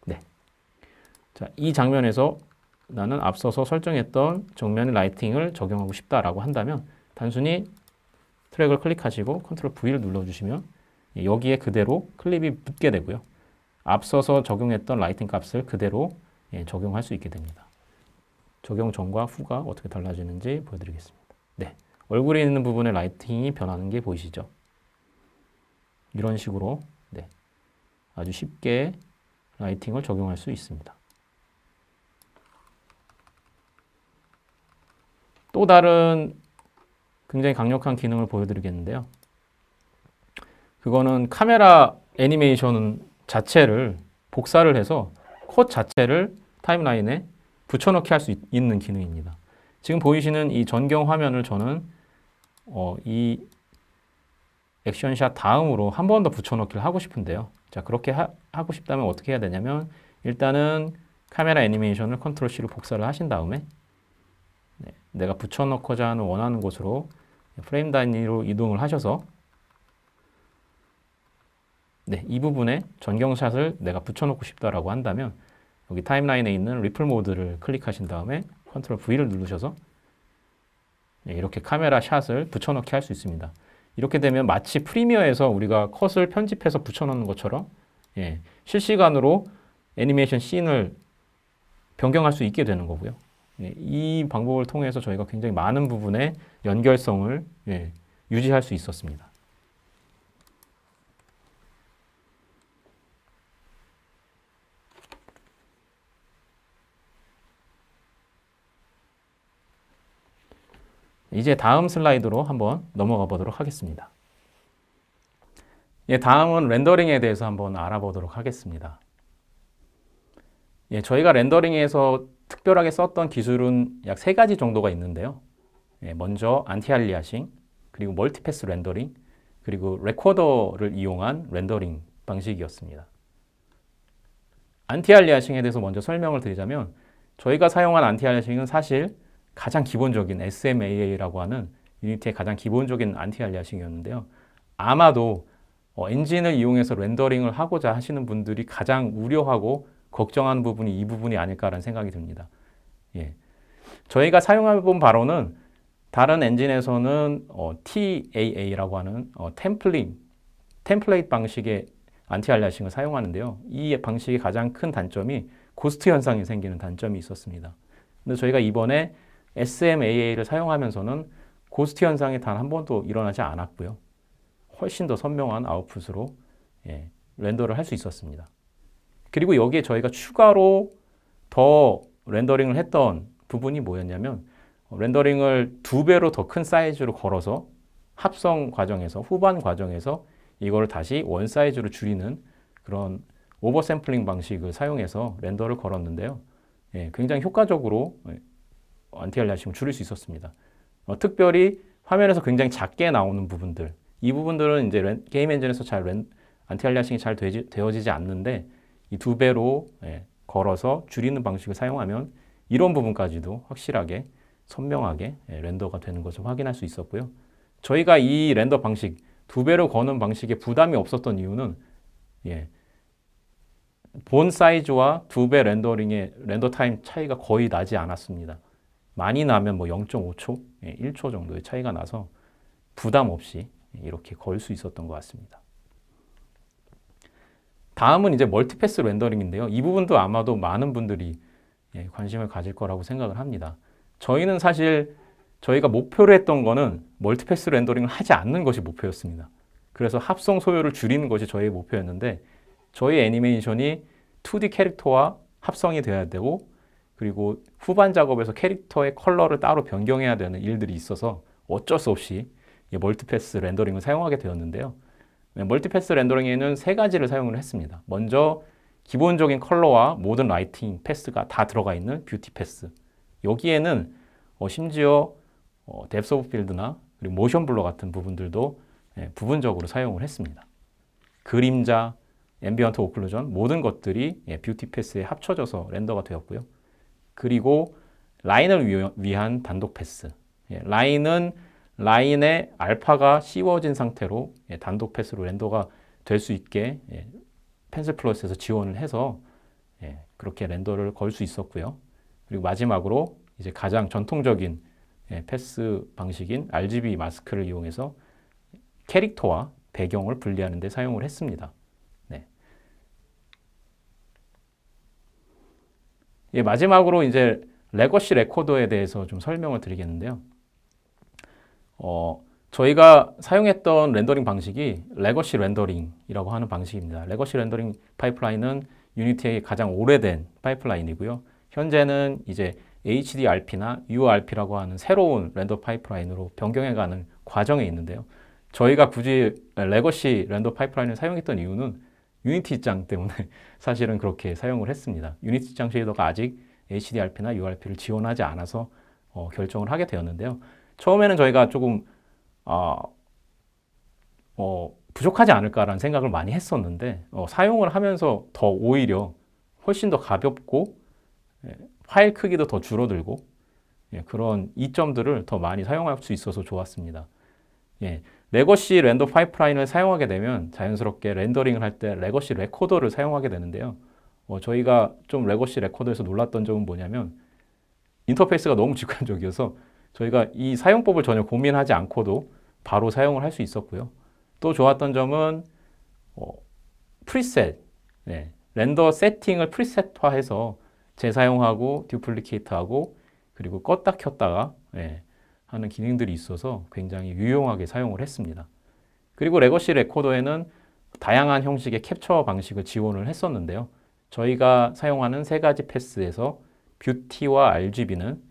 네. 자, 이 장면에서 나는 앞서서 설정했던 정면의 라이팅을 적용하고 싶다라고 한다면 단순히 트랙을 클릭하시고 컨트롤 V를 눌러주시면 여기에 그대로 클립이 붙게 되고요. 앞서서 적용했던 라이팅 값을 그대로 적용할 수 있게 됩니다. 적용 전과 후가 어떻게 달라지는지 보여드리겠습니다. 네, 얼굴에 있는 부분의 라이팅이 변하는 게 보이시죠? 이런 식으로 아주 쉽게 라이팅을 적용할 수 있습니다. 또 다른 굉장히 강력한 기능을 보여드리겠는데요. 그거는 카메라 애니메이션 자체를 복사를 해서 컷 자체를 타임라인에 붙여넣기 할 수 있는 기능입니다. 지금 보이시는 이 전경 화면을 저는 이 액션샷 다음으로 한 번 더 붙여넣기를 하고 싶은데요. 자, 그렇게 하고 싶다면 어떻게 해야 되냐면 일단은 카메라 애니메이션을 컨트롤 C로 복사를 하신 다음에 내가 붙여넣고자 하는 원하는 곳으로 프레임 단위로 이동을 하셔서 이 부분에 전경샷을 내가 붙여넣고 싶다라고 한다면 여기 타임라인에 있는 리플 모드를 클릭하신 다음에 컨트롤 V를 누르셔서 이렇게 카메라 샷을 붙여넣기 할 수 있습니다. 이렇게 되면 마치 프리미어에서 우리가 컷을 편집해서 붙여넣는 것처럼 실시간으로 애니메이션 씬을 변경할 수 있게 되는 거고요. 이 방법을 통해서 저희가 굉장히 많은 부분의 연결성을 유지할 수 있었습니다. 이제 다음 슬라이드로 한번 넘어가 보도록 하겠습니다. 다음은 렌더링에 대해서 한번 알아보도록 하겠습니다. 저희가 렌더링에서 특별하게 썼던 기술은 약 3가지 정도가 있는데요. 먼저 안티알리아싱, 그리고 멀티패스 렌더링, 그리고 레코더를 이용한 렌더링 방식이었습니다. 안티알리아싱에 대해서 먼저 설명을 드리자면 저희가 사용한 안티알리아싱은 사실 가장 기본적인 SMAA라고 하는 유니티의 가장 기본적인 안티알리아싱이었는데요. 아마도 엔진을 이용해서 렌더링을 하고자 하시는 분들이 가장 우려하고 걱정하는 부분이 이 부분이 아닐까라는 생각이 듭니다. 저희가 사용해본 바로는 다른 엔진에서는 TAA라고 하는 템플레이트 방식의 안티알리아싱을 사용하는데요. 이 방식의 가장 큰 단점이 고스트 현상이 생기는 단점이 있었습니다. 근데 저희가 이번에 SMAA를 사용하면서는 고스트 현상이 단 한 번도 일어나지 않았고요. 훨씬 더 선명한 아웃풋으로 렌더를 할 수 있었습니다. 그리고 여기에 저희가 추가로 더 렌더링을 했던 부분이 뭐였냐면 렌더링을 2배로 더 큰 사이즈로 걸어서 합성 과정에서 후반 과정에서 이거를 다시 원 사이즈로 줄이는 그런 오버 샘플링 방식을 사용해서 렌더를 걸었는데요. 굉장히 효과적으로 안티알리아싱을 줄일 수 있었습니다. 특별히 화면에서 굉장히 작게 나오는 부분들, 이 부분들은 이제 게임 엔진에서 잘 안티알리아싱이 잘 되어지지 않는데 이 2배로 걸어서 줄이는 방식을 사용하면 이런 부분까지도 확실하게 선명하게 렌더가 되는 것을 확인할 수 있었고요. 저희가 이 렌더 방식, 2배로 거는 방식에 부담이 없었던 이유는 본 사이즈와 2배 렌더링의 렌더 타임 차이가 거의 나지 않았습니다. 많이 나면 뭐 0.5초, 1초 정도의 차이가 나서 부담 없이 이렇게 걸 수 있었던 것 같습니다. 다음은 이제 멀티패스 렌더링인데요. 이 부분도 아마도 많은 분들이 관심을 가질 거라고 생각을 합니다. 저희는 사실 저희가 목표로 했던 거는 멀티패스 렌더링을 하지 않는 것이 목표였습니다. 그래서 합성 소요를 줄이는 것이 저희의 목표였는데 저희 애니메이션이 2D 캐릭터와 합성이 돼야 되고 그리고 후반 작업에서 캐릭터의 컬러를 따로 변경해야 되는 일들이 있어서 어쩔 수 없이 멀티패스 렌더링을 사용하게 되었는데요. 멀티패스 렌더링에는 3가지를 사용을 했습니다. 먼저 기본적인 컬러와 모든 라이팅 패스가 다 들어가 있는 뷰티 패스. 여기에는 심지어 뎁스 오브 필드나 그리고 모션 블러 같은 부분들도 부분적으로 사용을 했습니다. 그림자, 앰비언트 오클루전 모든 것들이 뷰티 패스에 합쳐져서 렌더가 되었고요. 그리고 라인을 위한 단독 패스. 라인은 라인에 알파가 씌워진 상태로 단독 패스로 렌더가 될 수 있게 펜슬 플러스에서 지원을 해서 그렇게 렌더를 걸 수 있었고요. 그리고 마지막으로 이제 가장 전통적인 패스 방식인 RGB 마스크를 이용해서 캐릭터와 배경을 분리하는 데 사용을 했습니다. 마지막으로 이제 레거시 레코더에 대해서 좀 설명을 드리겠는데요. 저희가 사용했던 렌더링 방식이 레거시 렌더링이라고 하는 방식입니다. 레거시 렌더링 파이프라인은 유니티의 가장 오래된 파이프라인이고요. 현재는 이제 HDRP나 URP라고 하는 새로운 렌더 파이프라인으로 변경해가는 과정에 있는데요. 저희가 굳이 레거시 렌더 파이프라인을 사용했던 이유는 유니티 입장 때문에 사실은 그렇게 사용을 했습니다. 유니티 입장 쉐이더가 아직 HDRP나 URP를 지원하지 않아서 결정을 하게 되었는데요. 처음에는 저희가 조금 부족하지 않을까라는 생각을 많이 했었는데 사용을 하면서 더 오히려 훨씬 더 가볍고 파일 크기도 더 줄어들고 그런 이점들을 더 많이 사용할 수 있어서 좋았습니다. 레거시 렌더 파이프라인을 사용하게 되면 자연스럽게 렌더링을 할 때 레거시 레코더를 사용하게 되는데요. 저희가 좀 레거시 레코더에서 놀랐던 점은 뭐냐면 인터페이스가 너무 직관적이어서 저희가 이 사용법을 전혀 고민하지 않고도 바로 사용을 할 수 있었고요. 또 좋았던 점은 프리셋, 렌더 세팅을 프리셋화해서 재사용하고 듀플리케이트하고 그리고 껐다 켰다가 하는 기능들이 있어서 굉장히 유용하게 사용을 했습니다. 그리고 레거시 레코더에는 다양한 형식의 캡처 방식을 지원을 했었는데요. 저희가 사용하는 3가지 패스에서 뷰티와 RGB는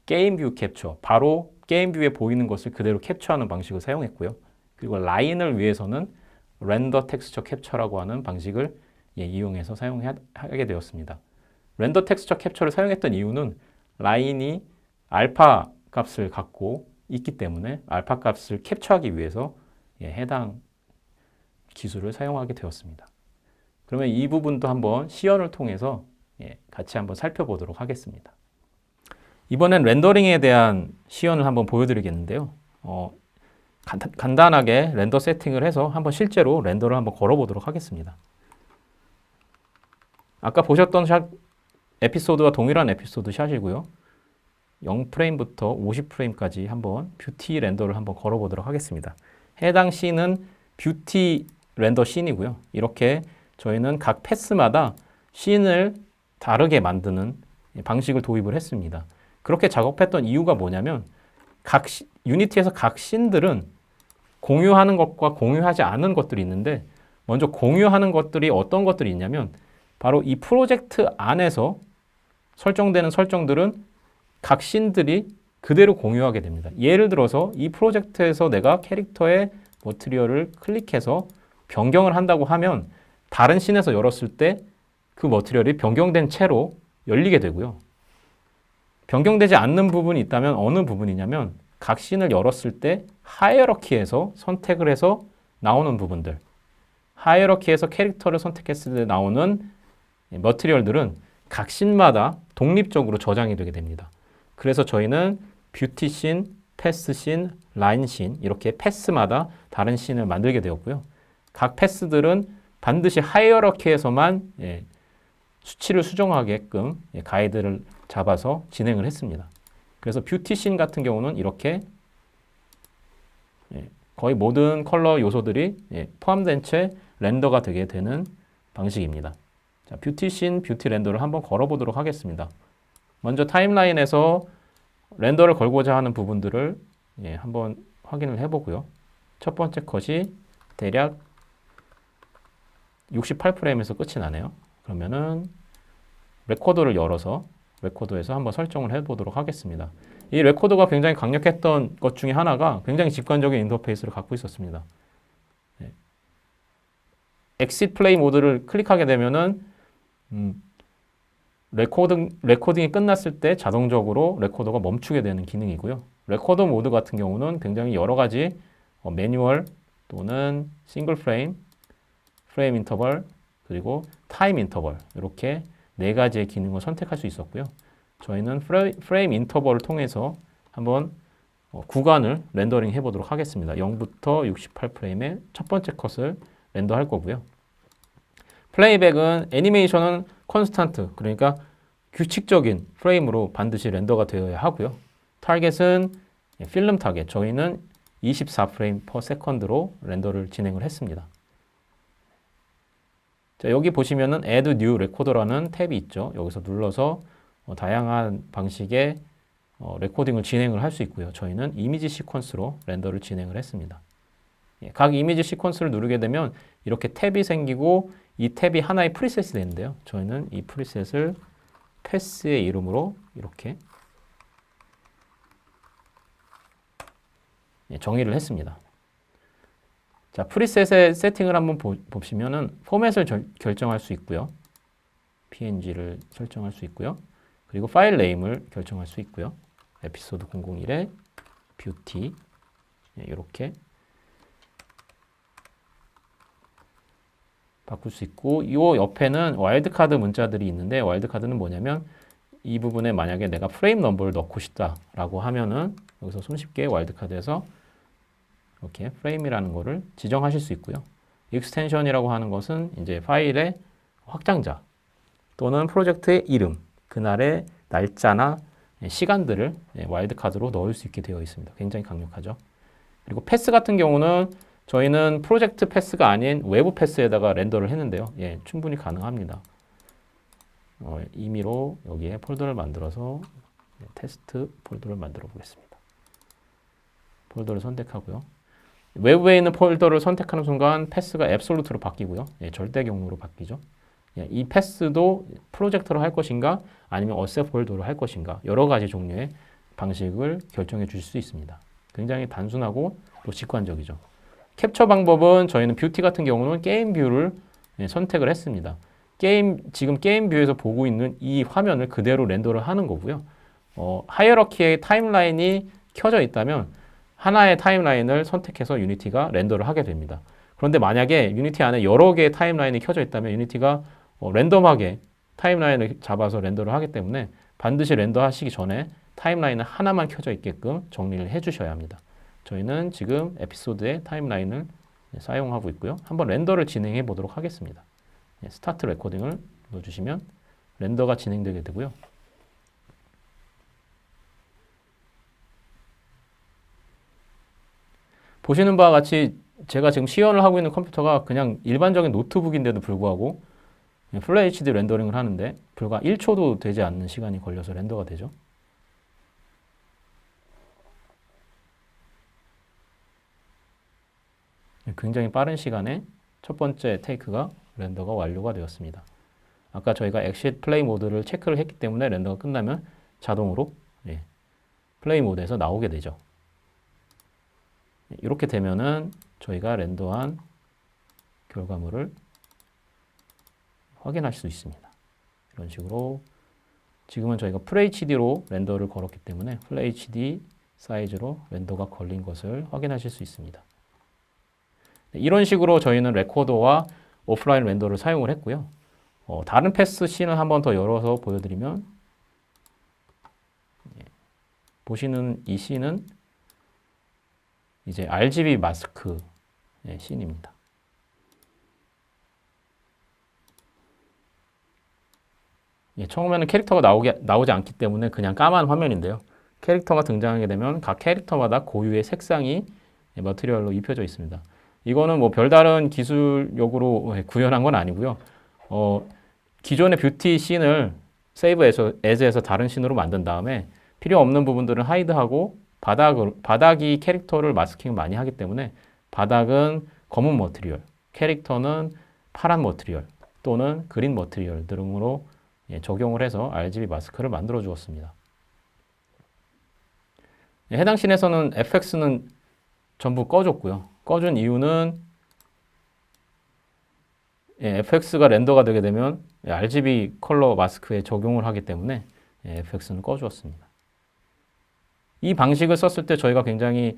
게임 뷰 캡처, 바로 게임 뷰에 보이는 것을 그대로 캡처하는 방식을 사용했고요. 그리고 라인을 위해서는 렌더 텍스처 캡처라고 하는 방식을 이용해서 사용하게 되었습니다. 렌더 텍스처 캡처를 사용했던 이유는 라인이 알파 값을 갖고 있기 때문에 알파 값을 캡처하기 위해서 해당 기술을 사용하게 되었습니다. 그러면 이 부분도 한번 시연을 통해서 같이 한번 살펴보도록 하겠습니다. 이번엔 렌더링에 대한 시연을 한번 보여드리겠는데요. 간단하게 렌더 세팅을 해서 한번 실제로 렌더를 한번 걸어보도록 하겠습니다. 아까 보셨던 샷 에피소드와 동일한 에피소드 샷이고요. 0프레임부터 50프레임까지 한번 뷰티 렌더를 한번 걸어보도록 하겠습니다. 해당 씬은 뷰티 렌더 씬이고요. 이렇게 저희는 각 패스마다 씬을 다르게 만드는 방식을 도입을 했습니다. 그렇게 작업했던 이유가 뭐냐면 유니티에서 각 씬들은 공유하는 것과 공유하지 않은 것들이 있는데 먼저 공유하는 것들이 어떤 것들이 있냐면 바로 이 프로젝트 안에서 설정되는 설정들은 각 씬들이 그대로 공유하게 됩니다. 예를 들어서 이 프로젝트에서 내가 캐릭터의 머티리얼을 클릭해서 변경을 한다고 하면 다른 씬에서 열었을 때 그 머티리얼이 변경된 채로 열리게 되고요. 변경되지 않는 부분이 있다면 어느 부분이냐면 각 씬을 열었을 때 하이어러키에서 선택을 해서 나오는 부분들, 하이어러키에서 캐릭터를 선택했을 때 나오는 머티리얼들은 각 씬마다 독립적으로 저장이 되게 됩니다. 그래서 저희는 뷰티 씬, 패스 씬, 라인 씬 이렇게 패스마다 다른 씬을 만들게 되었고요. 각 패스들은 반드시 하이어러키에서만 수치를 수정하게끔 가이드를 잡아서 진행을 했습니다. 그래서 뷰티 씬 같은 경우는 이렇게 거의 모든 컬러 요소들이 포함된 채 렌더가 되게 되는 방식입니다. 자, 뷰티 씬, 뷰티 렌더를 한번 걸어보도록 하겠습니다. 먼저 타임라인에서 렌더를 걸고자 하는 부분들을 한번 확인을 해보고요. 첫 번째 컷이 대략 68프레임에서 끝이 나네요. 그러면은 레코더를 열어서 레코더에서 한번 설정을 해보도록 하겠습니다. 이 레코더가 굉장히 강력했던 것 중에 하나가 굉장히 직관적인 인터페이스를 갖고 있었습니다. 엑싯 플레이 모드를 클릭하게 되면은 레코딩이 끝났을 때 자동적으로 레코더가 멈추게 되는 기능이고요. 레코더 모드 같은 경우는 굉장히 여러 가지 매뉴얼 또는 싱글 프레임, 프레임 인터벌, 그리고 타임 인터벌 이렇게 네 가지의 기능을 선택할 수 있었고요. 저희는 프레임 인터벌을 통해서 한번 구간을 렌더링 해보도록 하겠습니다. 0부터 68프레임의 첫 번째 컷을 렌더할 거고요. 플레이백은 애니메이션은 컨스탄트, 그러니까 규칙적인 프레임으로 반드시 렌더가 되어야 하고요. 타겟은 필름 타겟, 저희는 24프레임 퍼 세컨드로 렌더를 진행을 했습니다. 자, 여기 보시면은 Add New Recorder라는 탭이 있죠. 여기서 눌러서 다양한 방식의 레코딩을 진행을 할 수 있고요. 저희는 이미지 시퀀스로 렌더를 진행을 했습니다. 각 이미지 시퀀스를 누르게 되면 이렇게 탭이 생기고 이 탭이 하나의 프리셋이 되는데요. 저희는 이 프리셋을 패스의 이름으로 이렇게 정의를 했습니다. 자, 프리셋의 세팅을 한번 보시면은 포맷을 결정할 수 있고요. PNG를 설정할 수 있고요. 그리고 파일 네임을 결정할 수 있고요. 에피소드 001의 뷰티 이렇게 바꿀 수 있고 이 옆에는 와일드카드 문자들이 있는데 와일드카드는 뭐냐면 이 부분에 만약에 내가 프레임 넘버를 넣고 싶다라고 하면은 여기서 손쉽게 와일드카드에서 이렇게 프레임이라는 거를 지정하실 수 있고요. 익스텐션이라고 하는 것은 이제 파일의 확장자 또는 프로젝트의 이름, 그날의 날짜나 시간들을 와일드카드로 넣을 수 있게 되어 있습니다. 굉장히 강력하죠. 그리고 패스 같은 경우는 저희는 프로젝트 패스가 아닌 외부 패스에다가 렌더를 했는데요. 충분히 가능합니다. 임의로 여기에 폴더를 만들어서 테스트 폴더를 만들어 보겠습니다. 폴더를 선택하고요. 외부에 있는 폴더를 선택하는 순간 패스가 앱솔루트로 바뀌고요. 절대 경로로 바뀌죠. 이 패스도 프로젝터로 할 것인가 아니면 어셋 폴더로 할 것인가 여러 가지 종류의 방식을 결정해 주실 수 있습니다. 굉장히 단순하고 또 직관적이죠. 캡처 방법은 저희는 뷰티 같은 경우는 게임 뷰를 선택을 했습니다. 지금 게임 뷰에서 보고 있는 이 화면을 그대로 렌더를 하는 거고요. 하이어러키의 타임라인이 켜져 있다면 하나의 타임라인을 선택해서 유니티가 렌더를 하게 됩니다. 그런데 만약에 유니티 안에 여러 개의 타임라인이 켜져 있다면 유니티가 랜덤하게 타임라인을 잡아서 렌더를 하기 때문에 반드시 렌더 하시기 전에 타임라인은 하나만 켜져 있게끔 정리를 해 주셔야 합니다. 저희는 지금 에피소드의 타임라인을 사용하고 있고요. 한번 렌더를 진행해 보도록 하겠습니다. 스타트 레코딩을 넣어주시면 렌더가 진행되게 되고요. 보시는 바와 같이 제가 지금 시연을 하고 있는 컴퓨터가 그냥 일반적인 노트북인데도 불구하고 풀 HD 렌더링을 하는데 불과 1초도 되지 않는 시간이 걸려서 렌더가 되죠. 굉장히 빠른 시간에 첫 번째 테이크가 렌더가 완료가 되었습니다. 아까 저희가 엑싯 플레이 모드를 체크를 했기 때문에 렌더가 끝나면 자동으로 플레이 모드에서 나오게 되죠. 이렇게 되면은 저희가 렌더한 결과물을 확인할 수 있습니다. 이런 식으로 지금은 저희가 FHD로 렌더를 걸었기 때문에 FHD 사이즈로 렌더가 걸린 것을 확인하실 수 있습니다. 이런 식으로 저희는 레코더와 오프라인 렌더를 사용을 했고요. 다른 패스 씬을 한번 더 열어서 보여드리면 보시는 이 씬은 이제 RGB 마스크의 씬입니다. 처음에는 캐릭터가 나오지 않기 때문에 그냥 까만 화면인데요. 캐릭터가 등장하게 되면 각 캐릭터마다 고유의 색상이 머티리얼로 입혀져 있습니다. 이거는 뭐 별다른 기술력으로 구현한 건 아니고요. 기존의 뷰티 씬을 세이브 에즈에서 다른 씬으로 만든 다음에 필요 없는 부분들은 하이드하고 바닥이 캐릭터를 마스킹 많이 하기 때문에 바닥은 검은 머티리얼, 캐릭터는 파란 머티리얼 또는 그린 머티리얼 등으로 적용을 해서 RGB 마스크를 만들어 주었습니다. 해당 씬에서는 FX는 전부 꺼줬고요. 꺼준 이유는 FX가 렌더가 되게 되면 RGB 컬러 마스크에 적용을 하기 때문에 FX는 꺼주었습니다. 이 방식을 썼을 때 저희가 굉장히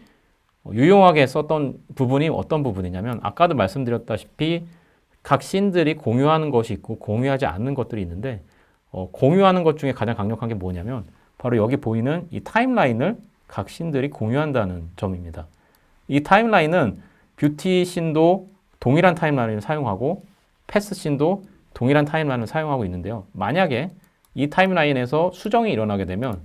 유용하게 썼던 부분이 어떤 부분이냐면 아까도 말씀드렸다시피 각 씬들이 공유하는 것이 있고 공유하지 않는 것들이 있는데 공유하는 것 중에 가장 강력한 게 뭐냐면 바로 여기 보이는 이 타임라인을 각 씬들이 공유한다는 점입니다. 이 타임라인은 뷰티 씬도 동일한 타임라인을 사용하고 패스 씬도 동일한 타임라인을 사용하고 있는데요. 만약에 이 타임라인에서 수정이 일어나게 되면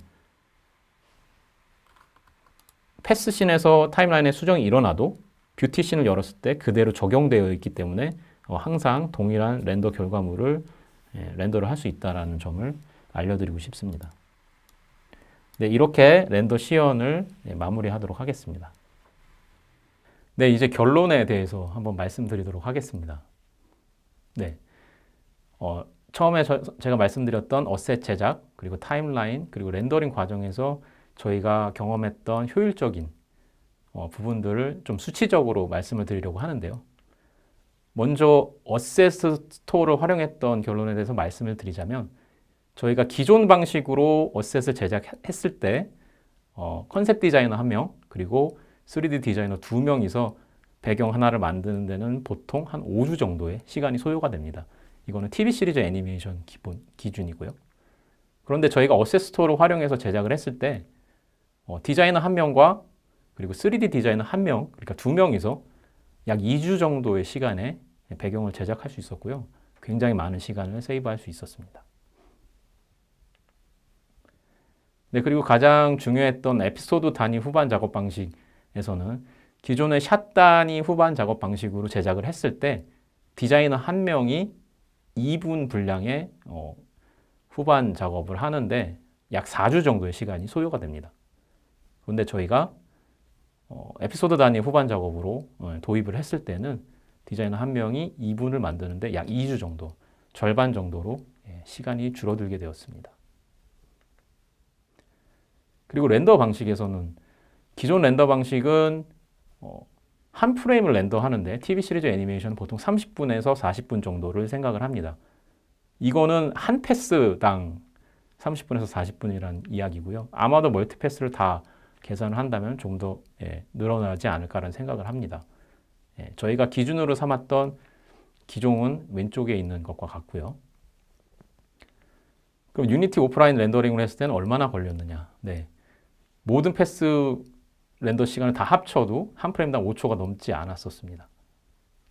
패스 씬에서 타임라인에 수정이 일어나도 뷰티 씬을 열었을 때 그대로 적용되어 있기 때문에 항상 동일한 렌더 결과물을 렌더를 할 수 있다는 점을 알려드리고 싶습니다. 네, 이렇게 렌더 시연을 마무리하도록 하겠습니다. 네, 이제 결론에 대해서 한번 말씀드리도록 하겠습니다. 네, 처음에 제가 말씀드렸던 어셋 제작, 그리고 타임라인, 그리고 렌더링 과정에서 저희가 경험했던 효율적인 부분들을 좀 수치적으로 말씀을 드리려고 하는데요. 먼저 어셋 스토어를 활용했던 결론에 대해서 말씀을 드리자면 저희가 기존 방식으로 어셋을 제작했을 때 컨셉 디자이너 1명, 그리고 3D 디자이너 2명이서 배경 하나를 만드는 데는 보통 한 5주 정도의 시간이 소요가 됩니다. 이거는 TV 시리즈 애니메이션 기준이고요. 그런데 저희가 어셋 스토어를 활용해서 제작을 했을 때 디자이너 1명과 그리고 3D 디자이너 1명, 그러니까 2명이서 약 2주 정도의 시간에 배경을 제작할 수 있었고요. 굉장히 많은 시간을 세이브할 수 있었습니다. 네, 그리고 가장 중요했던 에피소드 단위 후반 작업 방식에서는 기존의 샷 단위 후반 작업 방식으로 제작을 했을 때 디자이너 1명이 2분 분량의 후반 작업을 하는데 약 4주 정도의 시간이 소요가 됩니다. 그런데 저희가 에피소드 단위 후반 작업으로 도입을 했을 때는 디자이너 1명이 2분을 만드는데 약 2주 정도, 절반 정도로 시간이 줄어들게 되었습니다. 그리고 렌더 방식에서는 기존 렌더 방식은 한 프레임을 렌더하는데 TV 시리즈 애니메이션은 보통 30분에서 40분 정도를 생각을 합니다. 이거는 한 패스당 30분에서 40분이라는 이야기고요. 아마도 멀티 패스를 다 계산을 한다면 좀 더 늘어나지 않을까라는 생각을 합니다. 저희가 기준으로 삼았던 기종은 왼쪽에 있는 것과 같고요. 그럼 유니티 오프라인 렌더링을 했을 때는 얼마나 걸렸느냐? 네. 모든 패스 렌더 시간을 다 합쳐도 한 프레임당 5초가 넘지 않았었습니다.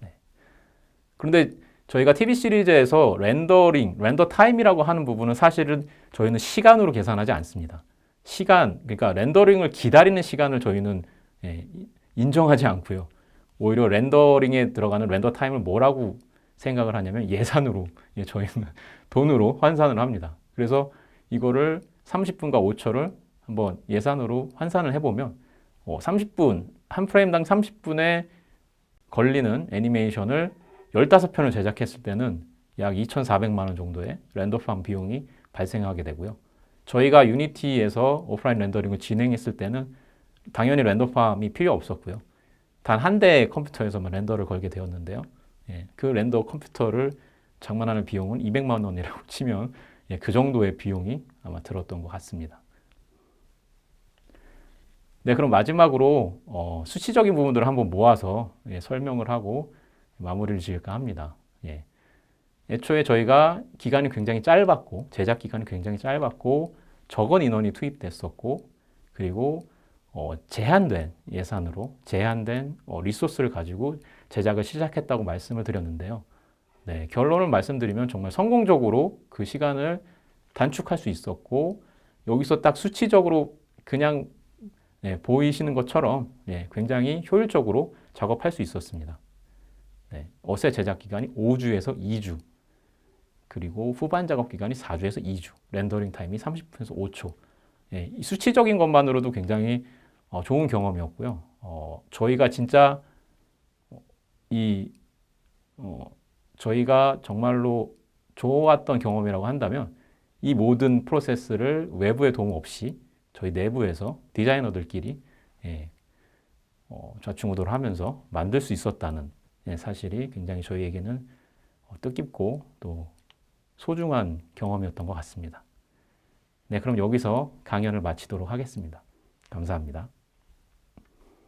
네. 그런데 저희가 TV 시리즈에서 렌더 타임이라고 하는 부분은 사실은 저희는 시간으로 계산하지 않습니다. 그러니까 렌더링을 기다리는 시간을 저희는 인정하지 않고요. 오히려 렌더링에 들어가는 렌더 타임을 뭐라고 생각을 하냐면 예산으로, 저희는 돈으로 환산을 합니다. 그래서 이거를 30분과 5초를 한번 예산으로 환산을 해보면 30분, 한 프레임당 30분에 걸리는 애니메이션을 15편을 제작했을 때는 약 2,400만 원 정도의 렌더팜 비용이 발생하게 되고요. 저희가 유니티에서 오프라인 렌더링을 진행했을 때는 당연히 렌더팜이 필요 없었고요. 단 한 대의 컴퓨터에서만 렌더를 걸게 되었는데요. 그 렌더 컴퓨터를 장만하는 비용은 200만 원이라고 치면 그 정도의 비용이 아마 들었던 것 같습니다. 네, 그럼 마지막으로 수치적인 부분들을 한번 모아서 설명을 하고 마무리를 지을까 합니다. 애초에 저희가 기간이 굉장히 짧았고 제작 기간이 굉장히 짧았고 적은 인원이 투입됐었고 그리고 제한된 예산으로 제한된 리소스를 가지고 제작을 시작했다고 말씀을 드렸는데요. 네, 결론을 말씀드리면 정말 성공적으로 그 시간을 단축할 수 있었고 여기서 딱 수치적으로 그냥 보이시는 것처럼 굉장히 효율적으로 작업할 수 있었습니다. 어세 제작 기간이 5주에서 2주, 그리고 후반 작업 기간이 4주에서 2주, 렌더링 타임이 30분에서 5초. 이 수치적인 것만으로도 굉장히 좋은 경험이었고요. 저희가 진짜 이 저희가 정말로 좋았던 경험이라고 한다면 이 모든 프로세스를 외부의 도움 없이 저희 내부에서 디자이너들끼리 좌충우돌을 하면서 만들 수 있었다는 사실이 굉장히 저희에게는 뜻깊고 또 소중한 경험이었던 것 같습니다. 네, 그럼 여기서 강연을 마치도록 하겠습니다. 감사합니다.